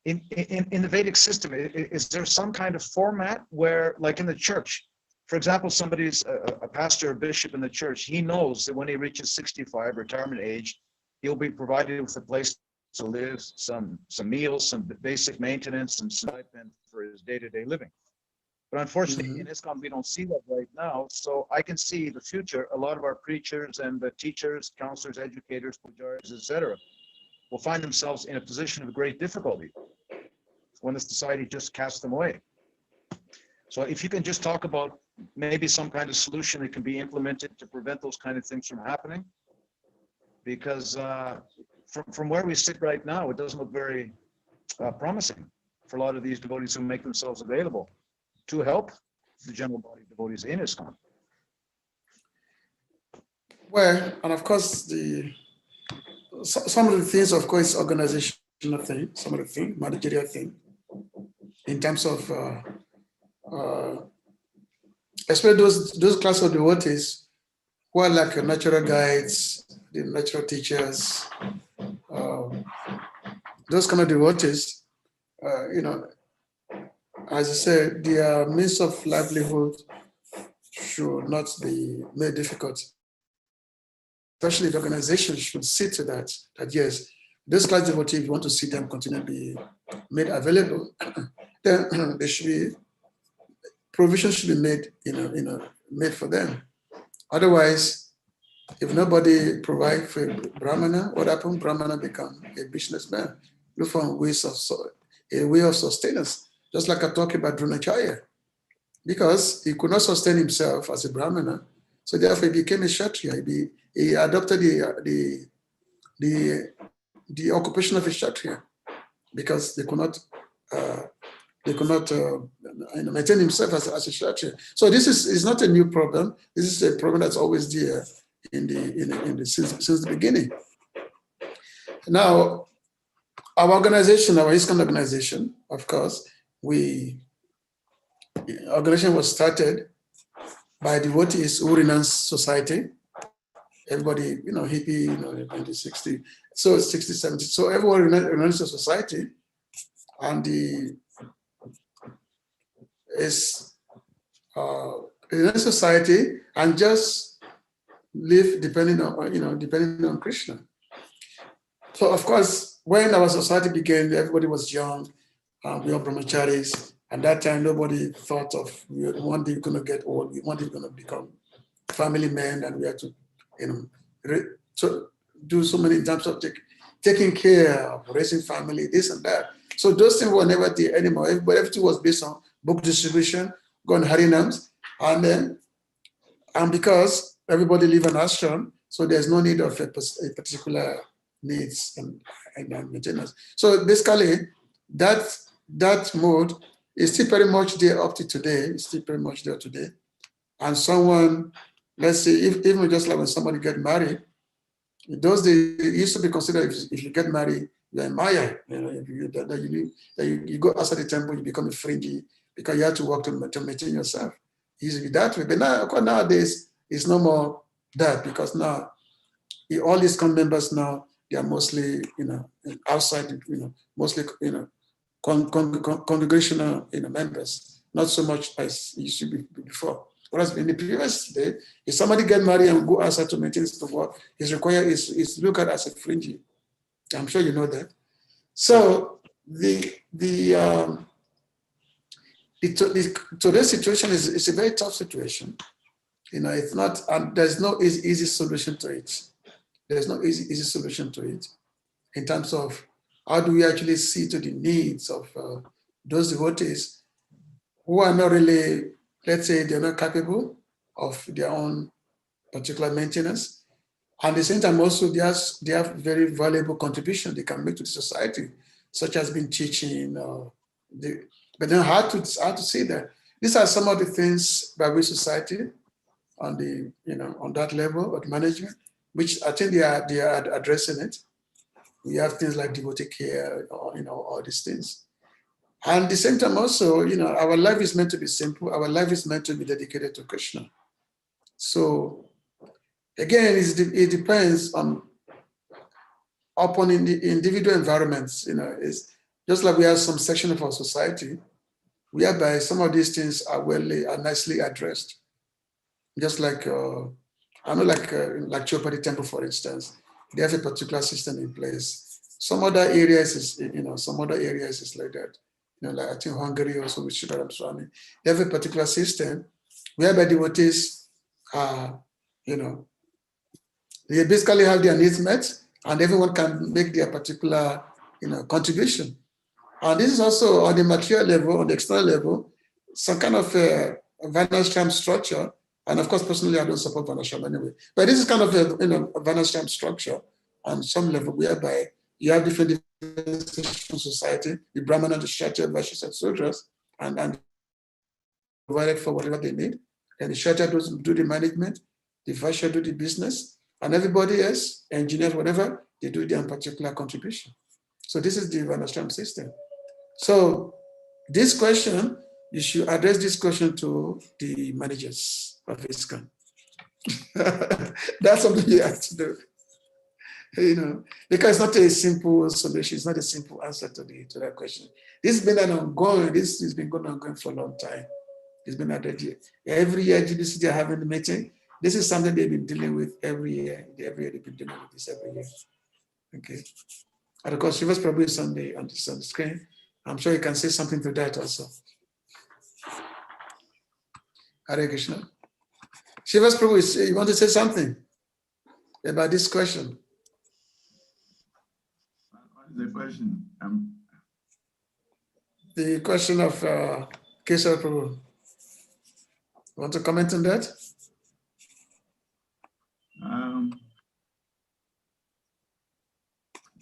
in the Vedic system, is there some kind of format where, like in the church, for example, somebody's a pastor or bishop in the church, he knows that when he reaches 65, retirement age, he'll be provided with a place to live, some meals, some basic maintenance, some stipend for his day-to-day living. But unfortunately, in ISKCON, we don't see that right now. So I can see the future. A lot of our preachers and the teachers, counselors, educators, pujaris, etc., will find themselves in a position of great difficulty when the society just casts them away. So if you can just talk about maybe some kind of solution that can be implemented to prevent those kind of things from happening, because from where we sit right now, it doesn't look very promising for a lot of these devotees who make themselves available to help the general body of devotees in ISKCON. Well, and of course, some of the things, of course, organizational thing, some of the thing, managerial thing, in terms of, especially those class of devotees who are like natural guides, the natural teachers, those kind of devotees, as I said, their means of livelihood should not be made difficult. Especially the organization should see to that yes, this class devotees, if you want to see them continue to be made available, then there should be provision should be made, made for them. Otherwise, if nobody provide for a Brahmana, what happens? Brahmana become a businessman. Look for a way of sustenance. Just like I talked about Dronacharya, because he could not sustain himself as a Brahmana, so therefore he became a Kshatriya. He adopted the occupation of a Kshatriya because they could not maintain himself as a Kshatriya. So this is not a new problem. This is a problem that's always there since the beginning. Now, our organization, our ISKCON organization, of course, organization was started by devotees who renounced society. Everybody, hippie, 1960, so 60, 70. So everyone renounced society, and renounced society and just live depending on Krishna. So of course, when our society began, everybody was young. We were brahmacharis. At that time, nobody thought of one day we're going to get old. One day we're going to become family men, and we have to, so do so many in terms of taking care of raising family, this and that. So those things were never there anymore. Everything was based on book distribution, going harinams, and because everybody live in ashram, so there's no need of a particular needs and maintenance. So basically, that mode is still very much there up to today. It's still very much there today. And someone, let's say, even just like when somebody get married, in those days, it used to be considered if you get married, you're in Maya. You go outside the temple, you become a fringy because you have to work to maintain yourself. It used to be that way. But nowadays, it's no more that, because now all these members now, they are mostly, outside, mostly, congregational, members, not so much as it used to be before. Whereas in the previous day, if somebody get married and go outside to maintain the work, is required is looked at as a fringy. I'm sure you know that. So today's situation is a very tough situation. It's not, and there's no easy solution to it. There's no easy solution to it in terms of how do we actually see to the needs of those devotees who are not really, let's say, they're not capable of their own particular maintenance. And at the same time, also, they have very valuable contribution they can make to the society, such as been teaching. But then how to see that? These are some of the things by which society on the, on that level of management, which I think they are addressing it. We have things like devotee care, all these things. And at the same time also, our life is meant to be simple. Our life is meant to be dedicated to Krishna. So again, it depends upon the individual environments. It's just like we have some section of our society whereby some of these things are nicely addressed. Just like like Chopati Temple, for instance, they have a particular system in place. Some other areas is like that. like I think Hungary also with Sridharam Swami. They have a particular system whereby devotees they basically have their needs met and everyone can make their particular, contribution. And this is also on the material level, on the external level, some kind of a Vanashram structure. And of course, personally, I don't support Vanashram anyway. But this is kind of a Vanashram structure on some level whereby you have different society, the Brahmana, the Kshatriya, Vaishyas, and Sudras, and provided for whatever they need. And the Kshatriya do the management, the Vaishya do the business, and everybody else, engineers, whatever, they do their particular contribution. So this is the Vanashram system. So this question, you should address this question to the managers of ISKCON. That's something you have to do. Because it's not a simple solution, it's not a simple answer to that question. This has been this has been going on for a long time. It's been every year GBC are having a meeting. This is something they've been dealing with every year. Every year they've been dealing with this every year. Okay. And of course, Shivas Prabhu is on the screen. I'm sure you can say something to that also. Hare Krishna. Shivas Prabhu, you want to say something about this question? What is the question? The question of Keshav Prabhu. You want to comment on that?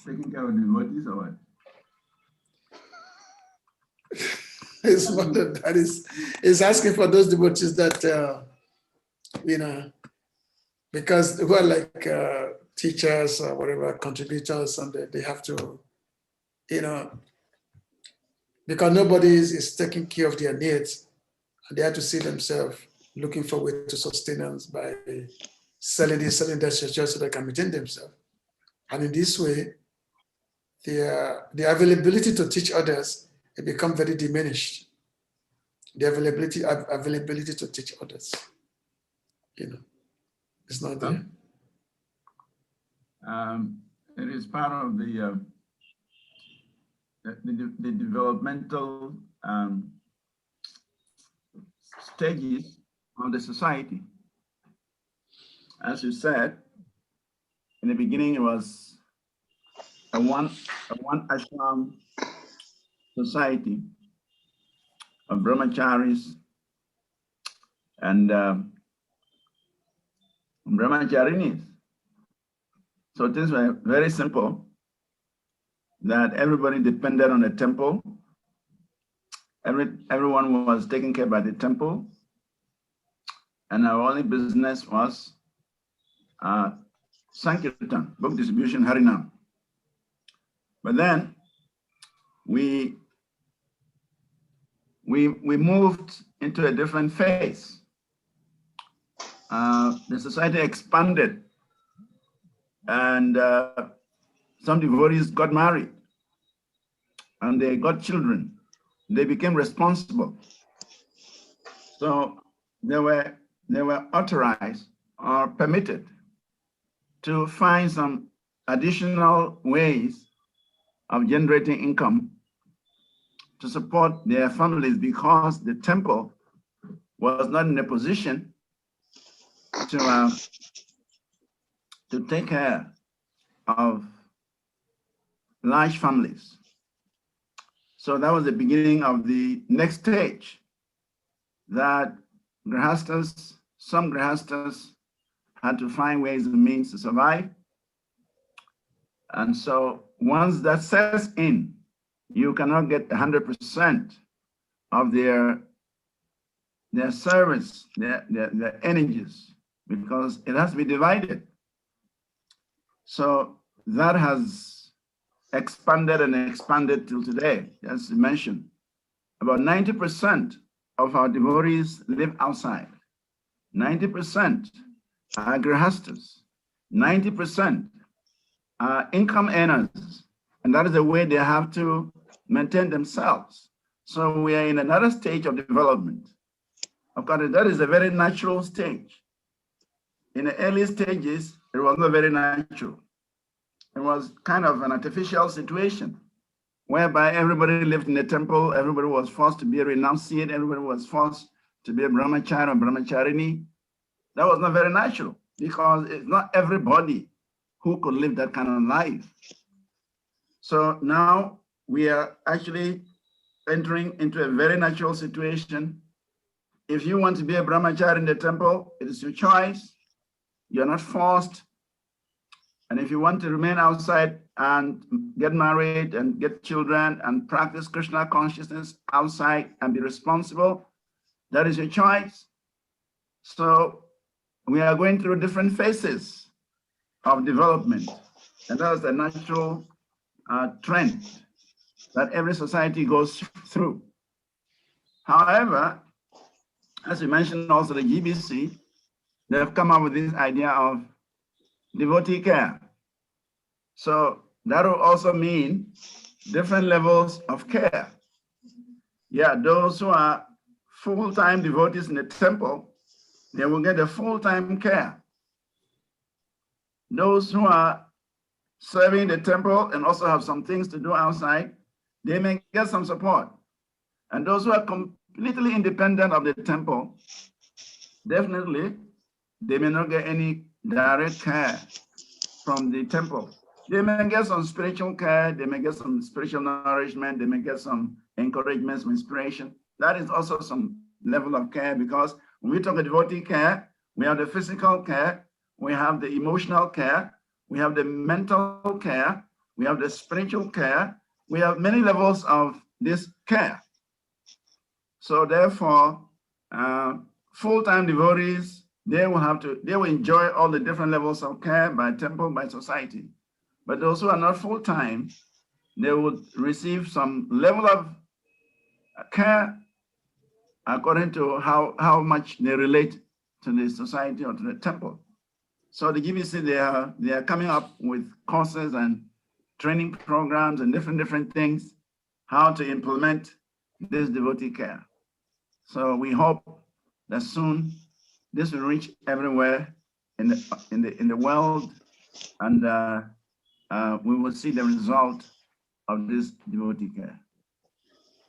Taking care of the devotees or what? It's not that is asking for those devotees that because who are like teachers or whatever, contributors, and they have to, because nobody is taking care of their needs, and they have to see themselves looking for ways to sustenance by selling that just so they can maintain themselves. And in this way, the availability to teach others, it becomes very diminished. The availability to teach others, it's not there. It is part of the developmental stages of the society. As you said, in the beginning, it was a one ashram society of brahmacharis and brahmacharinis. So things were very simple, that everybody depended on the temple. Everyone was taken care by the temple. And our only business was Sankirtan, book distribution, Harinam. But then we moved into a different phase. The society expanded, and some devotees got married, and they got children. They became responsible. So they were authorized or permitted to find some additional ways of generating income to support their families, because the temple was not in a position to take care of large families. So that was the beginning of the next stage, that some grihastas had to find ways and means to survive. And so once that sets in, you cannot get 100% of their service, their energies, because it has to be divided. So that has expanded and expanded till today. As you mentioned, about 90% of our devotees live outside. 90% are grihastas. 90% are income earners. And that is the way they have to maintain themselves. So we are in another stage of development. Of course, that is a very natural stage. In the early stages, it was not very natural. It was kind of an artificial situation. whereby everybody lived in the temple, everybody was forced to be a renunciate, everybody was forced to be a brahmachari or brahmacharini. That was not very natural because it's not everybody who could live that kind of life. So now we are actually entering into a very natural situation. If you want to be a brahmachari in the temple, it is your choice. You're not forced. And if you want to remain outside and get married and get children and practice Krishna consciousness outside and be responsible, that is your choice. So we are going through different phases of development. And that's the natural trend that every society goes through. However, as you mentioned also the GBC, they have come up with this idea of devotee care. So that will also mean different levels of care. Yeah, those who are full-time devotees in the temple, they will get a full-time care. Those who are serving the temple and also have some things to do outside, they may get some support. And those who are completely independent of the temple, definitely, they may not get any direct care from the temple. They may get some spiritual care, they may get some spiritual nourishment, they may get some encouragement, some inspiration. That is also some level of care, because when we talk about devotee care, we have the physical care, we have the emotional care, we have the mental care, we have the spiritual care, we have many levels of this care. So therefore, full-time devotees, they will enjoy all the different levels of care by temple, by society. But those who are not full-time, they would receive some level of care according to how much they relate to the society or to the temple. So the GBC, they are coming up with courses and training programs and different things, how to implement this devotee care. So we hope that soon this will reach everywhere in the world, and we will see the result of this devotee care.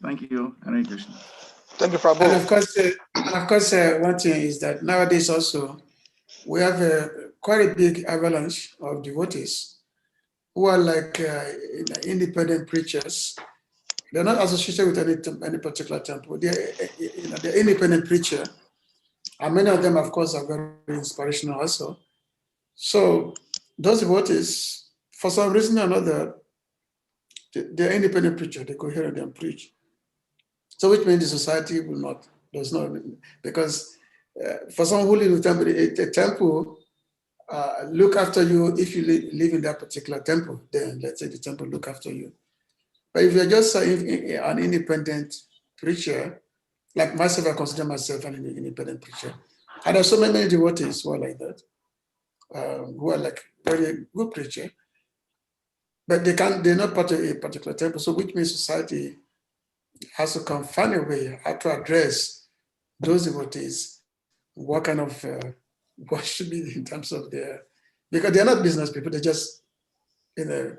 Thank you, Hare Krishna. Thank you, Prabhu. And of course, one thing is that nowadays also we have quite a big avalanche of devotees who are like independent preachers. They're not associated with any particular temple. They're independent preacher, and many of them, of course, are very inspirational also. So those devotees, for some reason or another, they're independent preacher. They go here and then preach. So which means the society does not, because for someone who lives in a temple look after you if you live in that particular temple, then let's say the temple look after you. But if you're just an independent preacher, like myself, I consider myself an independent preacher. And there's so many devotees who are like that, who are like very good preacher, but they're not part of a particular temple. So which means society has to come find a way how to address those devotees, what kind of, what should be in terms of because they're not business people, they're just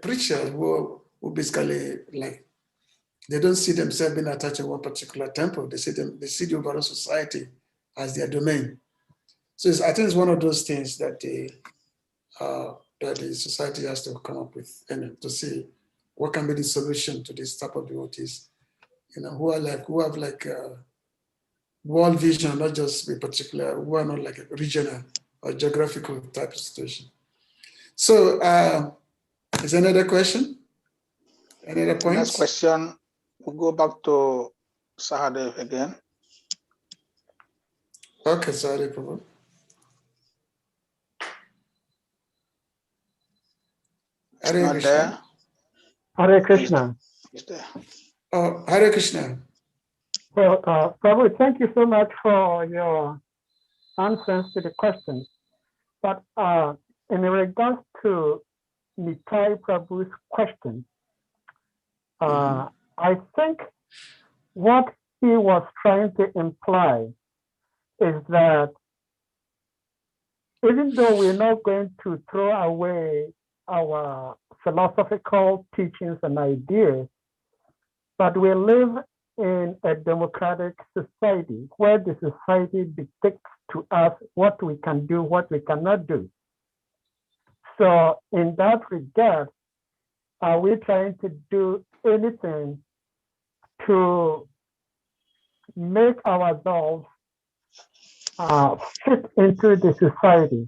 preachers who basically like, they don't see themselves being attached to one particular temple. They see the overall society as their domain. So I think it's one of those things that the society has to come up with, and to see what can be the solution to this type of devotees, who have like world vision, not just a particular, who are not like a regional or geographical type of situation. So is there another question? Any other points? Next question, we'll go back to Sahadev again. Okay, sorry, Prabhu. Hare Krishna. Hare Krishna. He's there. Oh, Hare Krishna. Well, Prabhu, thank you so much for your answers to the questions. But in regards to Nitai Prabhu's question, I think what he was trying to imply is that even though we're not going to throw away our philosophical teachings and ideas, But we live in a democratic society where the society dictates to us what we can do, what we cannot do. So in that regard, are we trying to do anything to make ourselves fit into the society?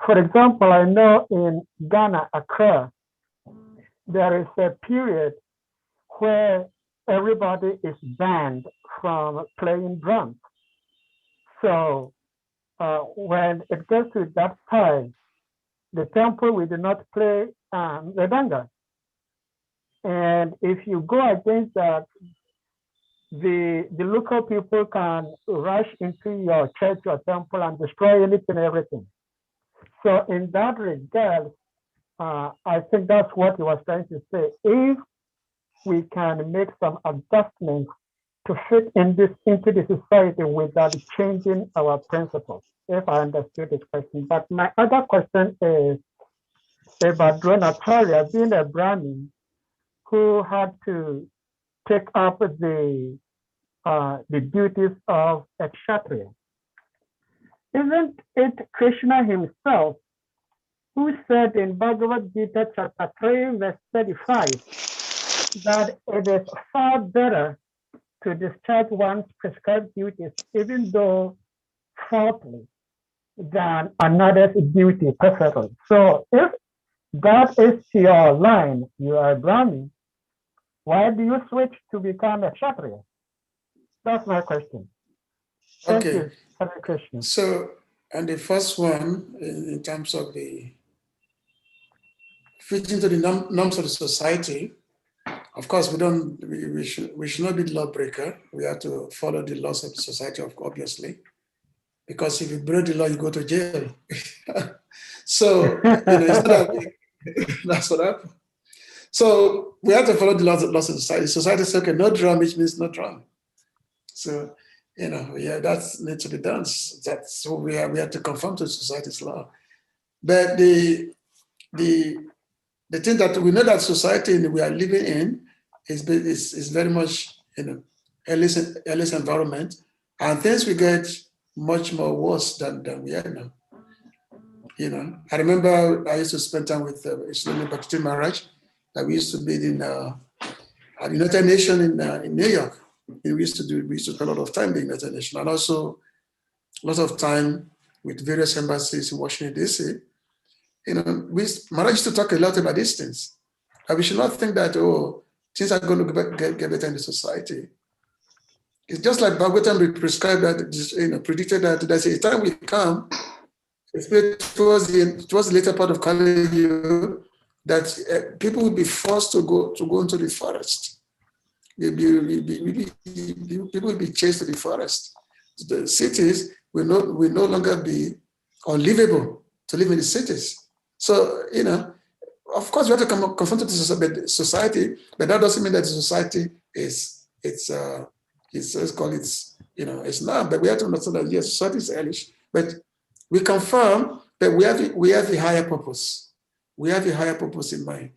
For example, I know in Ghana, Accra, there is a period where everybody is banned from playing drums. So when it gets to that time, the temple will not play Redanga. And if you go against that, the local people can rush into your church or temple and destroy anything, everything. So in that regard, I think that's what he was trying to say. If we can make some adjustments to fit into the society without changing our principles, if I understood his question. But my other question is about Dronacharya being a Brahmin who had to take up the duties of a Kshatriya. Isn't it Krishna himself who said in Bhagavad Gita chapter 3 verse 35 that it is far better to discharge one's prescribed duties even though faultily than another's duty perfectly? So if that is your line, you are Brahmin, why do you switch to become a Kshatriya? That's my question. Thank you, Hare Krishna. So, and the first one, in terms of the fitting to the norms of the society, of course, we should not be the lawbreaker. We have to follow the laws of the society, obviously, because if you break the law, you go to jail. So, it's not that that's what happened. So we have to follow the laws of society. Society says, okay, no drum, which means no drum. So, that needs to be done. That's what we have to conform to society's law. But the thing that we know that society we are living in is very much, earliest environment, and things will get much more worse than we are now. I remember I used to spend time with Islamic Bhakti Maharaj. That we used to be in at the United Nations in New York. We used to spend a lot of time in the United Nations, and also a lot of time with various embassies in Washington, D.C. Maharaj used to talk a lot about these things. And we should not think that, things are going to get better in the society. It's just like Bhagavatam prescribed that, predicted that there's a time will come, especially towards the later part of Kali Yuga, that people will be forced to go into the forest. People will be chased to the forest. The cities will no longer be unlivable to live in the cities. So, of course, we have to confront the society, but that doesn't mean that the society it's not. But we have to understand that yes, society is hellish, but we confirm that we have a higher purpose. We have a higher purpose in mind,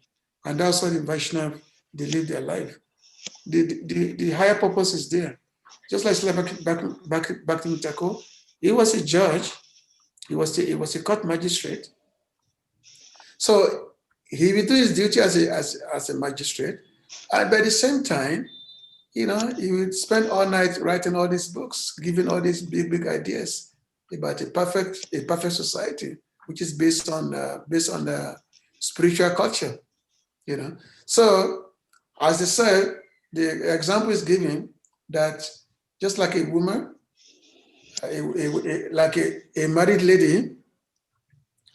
and that's why the Vaishnava they live their life. The higher purpose is there. Just like back to Mutako, he was a judge. He was a court magistrate. So he would do his duty as a magistrate, and by the same time, he would spend all night writing all these books, giving all these big ideas about a perfect society, which is based on spiritual culture. So as they said, the example is given that just like a woman, like a married lady,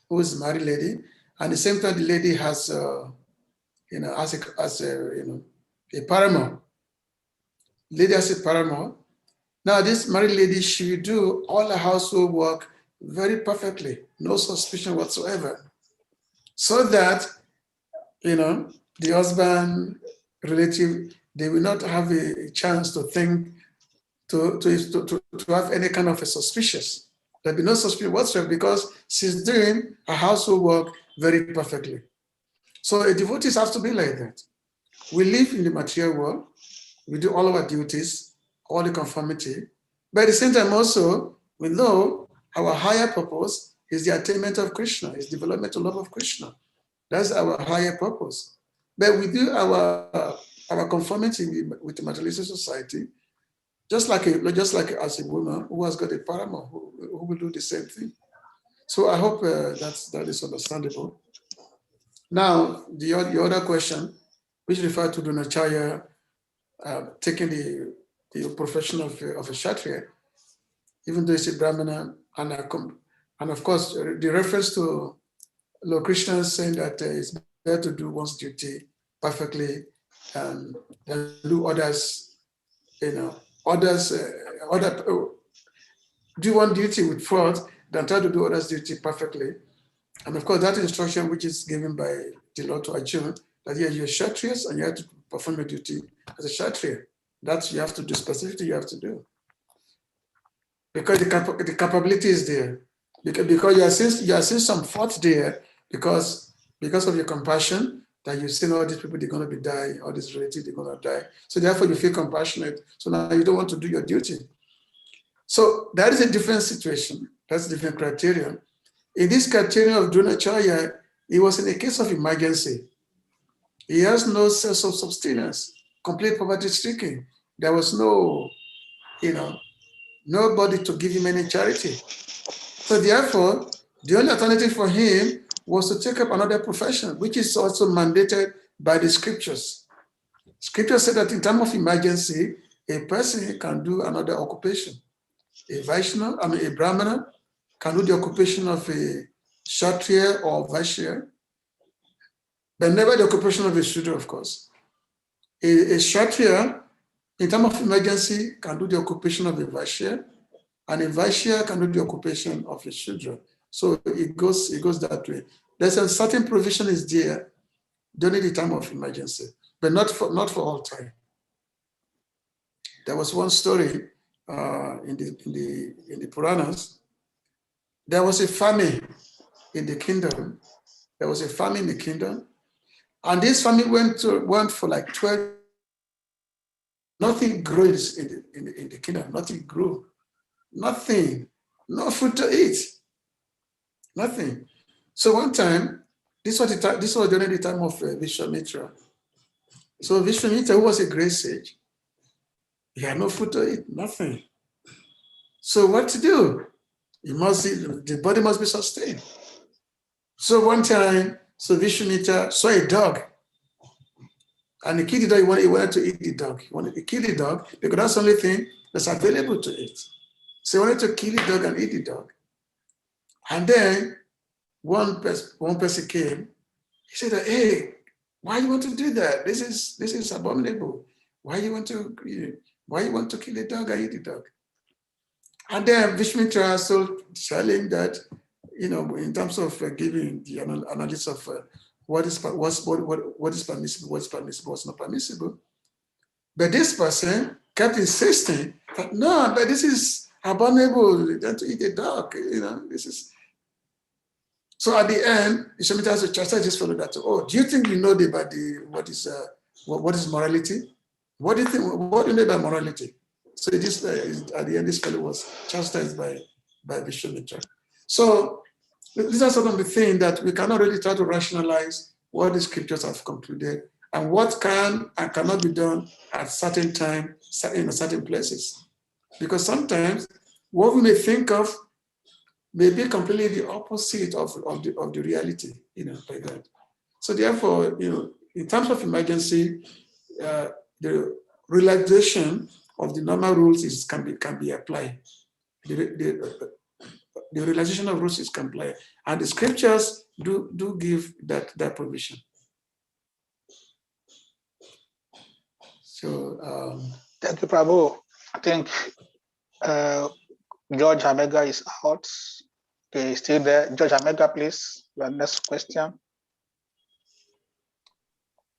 who is a married lady, and at the same time the lady has a paramour. Lady has a paramour. Now this married lady, she will do all the household work very perfectly, no suspicion whatsoever, so that the husband, relative, they will not have a chance to think to have any kind of a suspicious. There'll be no suspicion whatsoever because she's doing her household work very perfectly. So a devotee has to be like that. We live in the material world, We do all our duties, all the conformity. But at the same time also, we know our higher purpose is the attainment of Krishna, is development of love of Krishna. That's our higher purpose. But we do our conformity with the materialistic society, just like as a woman who has got a paramour who will do the same thing. So I hope that is understandable. Now, the other question, which referred to Dronacharya taking the profession of a Kshatriya, even though it's a Brahmana, and of course, the reference to Lord Krishna saying that it's better to do one's duty perfectly and do others, do one duty with fraud than try to do others' duty perfectly. And of course, that instruction which is given by the Lord to Arjuna, that you're Kshatriyas and you have to perform your duty as a Kshatriya. That you have to do specifically, you have to do. Because the capability is there. Because you are seeing some fault there because of your compassion, that you've seen all these people, they're going to be dying, all these relatives, they're going to die. So therefore you feel compassionate. So now you don't want to do your duty. So that is a different situation. That's a different criterion. In this criterion of Dronacharya, it was in a case of emergency. He has no sense of subsistence, complete poverty stricken. There was no, nobody to give him any charity. So therefore, the only alternative for him was to take up another profession, which is also mandated by the scriptures. Scripture said that in time of emergency, a person can do another occupation. A Brahmana can do the occupation of a Kshatriya or Vaishya, but never the occupation of a Shudra, of course. A Kshatriya, in time of emergency, can do the occupation of a Vaishya, and a Vaishya can do the occupation of a Shudra. So it goes that way. There's a certain provision is there during the time of emergency, but not for all time. There was one story in the Puranas. There was a famine in the kingdom. And this famine went for like 12. Nothing grows in the kingdom. Nothing grew. Nothing. No food to eat. Nothing. So one time, this was during the time of Vishwamitra. So Vishwamitra, who was a great sage, he had no food to eat. Nothing. So what to do? The body must be sustained. So one time, Vishwamitra saw a dog. And he killed the dog. He wanted to eat the dog. He wanted to kill the dog because that's the only thing that's available to eat. So he wanted to kill the dog and eat the dog. And then one person came. He said, "Hey, why you want to do that? This is abominable. Why you want to kill the dog and eat the dog?" And then Vishwamitra also telling that, in terms of giving the analysis of what is permissible, what's not permissible. But this person kept insisting that no, but this is abominable, don't eat a dog, this is. So at the end, Vishwamitra has to chastise this fellow that, "Oh, do you think you know about what is morality? What do you think? What do you know about morality?" So this at the end, this fellow was chastised by Vishwamitra. So these are some of the things that we cannot really try to rationalize what the scriptures have concluded and what can and cannot be done at certain time in certain places. Because sometimes what we may think of may be completely the opposite of the reality, like that. So therefore, in terms of emergency, the relaxation of the normal rules can be applied. The realization of rules is compliant, and the scriptures do give that provision. So thank you, Prabhu. I think George Hamega is out. Okay, he's still there. George Hamega, please. Your next question.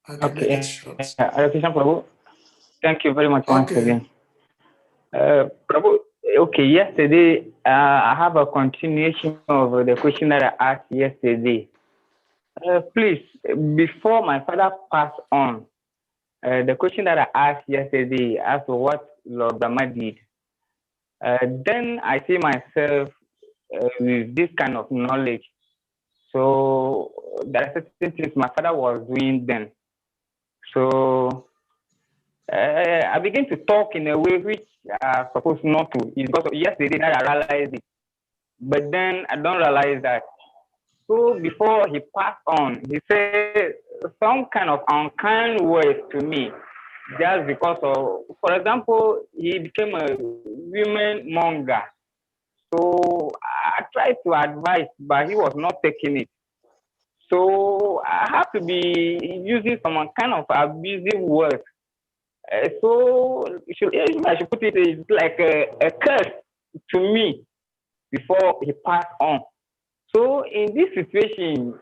Okay, Prabhu. Thank you very much once again. Prabhu, okay, yesterday I have a continuation of the question that I asked yesterday. Please, before my father passed on, the question that I asked yesterday as to what Lord Brahma did, then I see myself with this kind of knowledge. So there are certain things my father was doing then. So I began to talk in a way which I'm supposed not to. It's because yesterday that I realized it. But then I don't realize that. So before he passed on, he said some kind of unkind words to me, just because of, for example, he became a women monger. So I tried to advise, but he was not taking it. So I have to be using some kind of abusive words. So I should put it, it's like a curse to me before he passed on. So in this situation,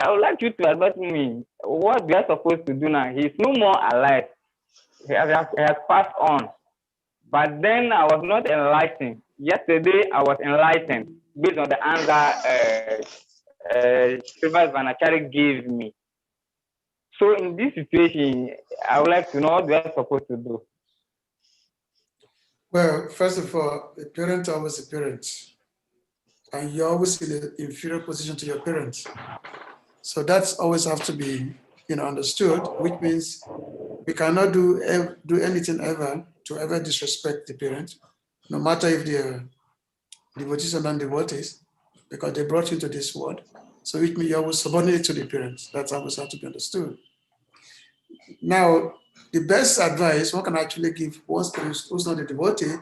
I would like you to advise me what we are supposed to do now. He's no more alive. He has passed on. But then I was not enlightened. Yesterday I was enlightened based on the answer Srivas Vanachari gave me. So in this situation, I would like to know what we are supposed to do. Well, first of all, a parent always a parent, and you're always in an inferior position to your parents. So that's always have to be, understood, which means we cannot do anything ever to ever disrespect the parent, no matter if they're devotees or non-devotees, because they brought you to this world. So which means you're always subordinate to the parents. That's always have to be understood. Now, the best advice one can actually give one who's not a devotee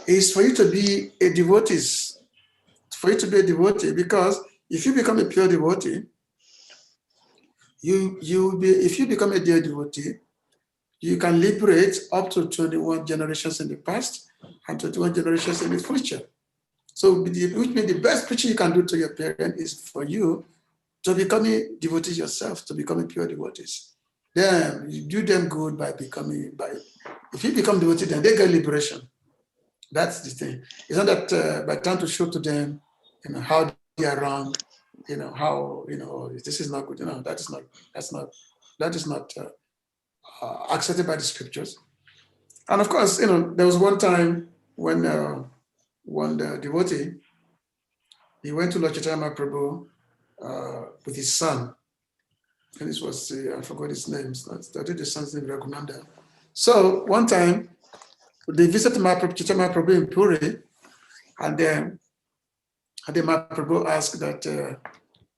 is for you to be a devotee. For you to be a devotee, because if you become a pure devotee, if you become a dear devotee, you can liberate up to 21 generations in the past and 21 generations in the future. So, which means the best preaching you can do to your parent is for you to become a devotee yourself, to become a pure devotees. Then you do them good if you become devotee, then they get liberation. That's the thing. It's not that by trying to show to them, how they are wrong, how, this is not good. That is not accepted by the scriptures. And of course, there was one time when one devotee, he went to Lord Chaitanya Prabhu with his son. And this was, I forgot his name. I did the son's name, Raghunanda. So one time, they visited Chaitanya Prabhu in Puri, and then Mahaprabhu asked that,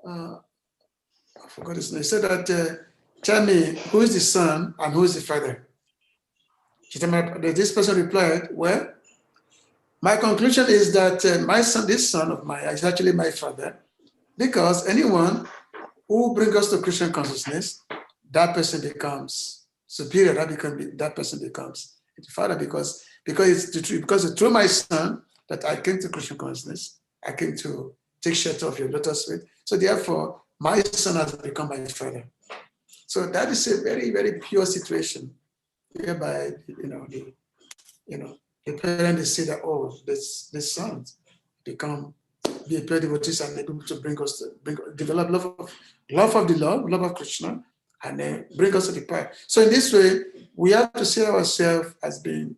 I forgot his name. He said that, tell me, who is the son and who is the father? This person replied, well, my conclusion is that my son, this son of mine, is actually my father, because anyone who brings us to Christian consciousness, that person becomes superior. That person becomes the father, because it's through my son that I came to Christian consciousness. I came to take shelter of your lotus feet. So therefore, my son has become my father. So that is a very, very pure situation, whereby the parents say that, oh, this son become be a pure devotee and able to develop love of the Lord, love of Krishna, and then bring us to the path. So in this way, we have to see ourselves as being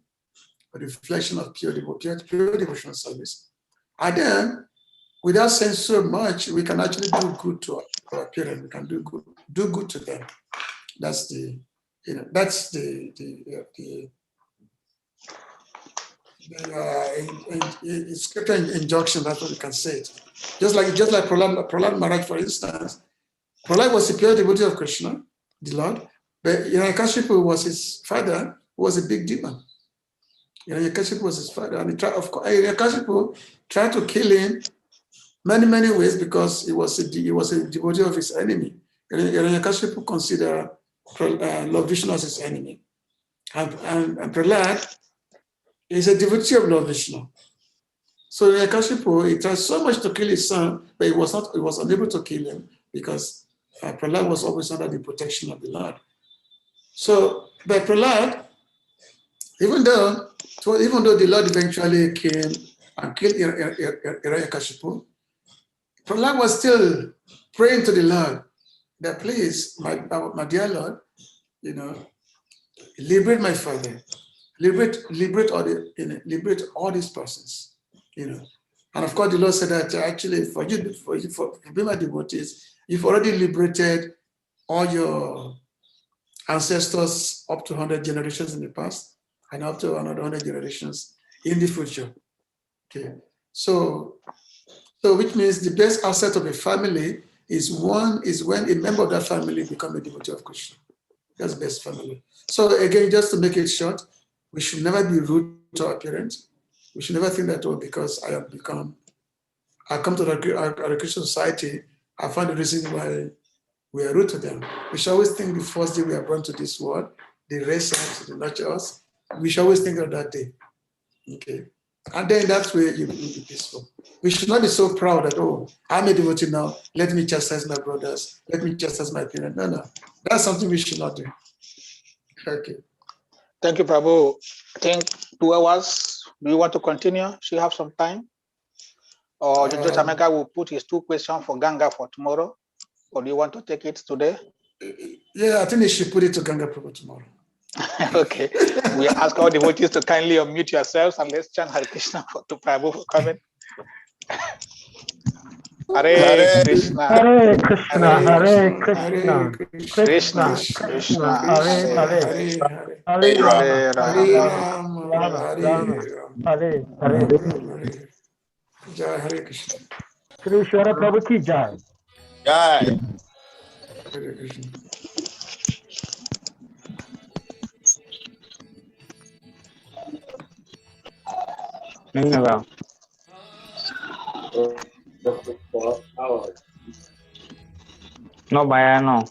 a reflection of pure devotional service. And then, without saying so much, we can actually do good to our parents. We can do good to them. That's the scripture injunction. That's what we can say. Just like Prahlad Maharaj, for instance, Prahlad was the pure devotee of Krishna, the Lord, but Hiranyakashipu was his father, who was a big demon. Hiranyakashipu was his father, and Hiranyakashipu tried to kill him many ways because he was a devotee of his enemy. Hiranyakashipu considered Lord Vishnu as his enemy, and Prahlad is a devotee of Lord Vishnu. So Hiranyakashipu, he tried so much to kill his son, but he was unable to kill him because Prahlad was always under the protection of the Lord. So, but Prahlad, even though the Lord eventually came and killed Hiranyakashipu, Prahlad was still praying to the Lord that, please, my dear Lord, liberate my father, liberate all these persons, you know. And of course, the Lord said that actually for being my devotees, you've already liberated all your ancestors up to 100 generations in the past and up to another 100 generations in the future. Okay, so which means the best asset of a family is when a member of that family becomes a devotee of Krishna. That's the best family. So again, just to make it short, we should never be rude to our parents. We should never think that, oh, because I come to the Christian society, I find the reason why we are rude to them. We should always think the first day we are born to this world, they raise us, they nurture us. We should always think of that day. Okay. And then that's where you will be peaceful. We should not be so proud that, oh, I'm a devotee now. Let me chastise my brothers. Let me chastise my parents. No. That's something we should not do. Okay. Thank you, Prabhu. I think 2 hours. Do you want to continue? Should you have some time? Or Judge Amega will put his 2 questions for Ganga for tomorrow? Or do you want to take it today? Yeah, I think they should put it to Ganga Prabhu tomorrow. Okay. We ask all devotees to kindly unmute yourselves and let's chant Hare Krishna to Prabhu for coming. Hare Krishna. Hare Krishna. Hare Krishna. Krishna. Krishna. Hare Hare Hare Rama. Hare Jai Hare Krishna. Shri Ishvara Prabhu ki jai. Jai. Hare Krishna. No, no.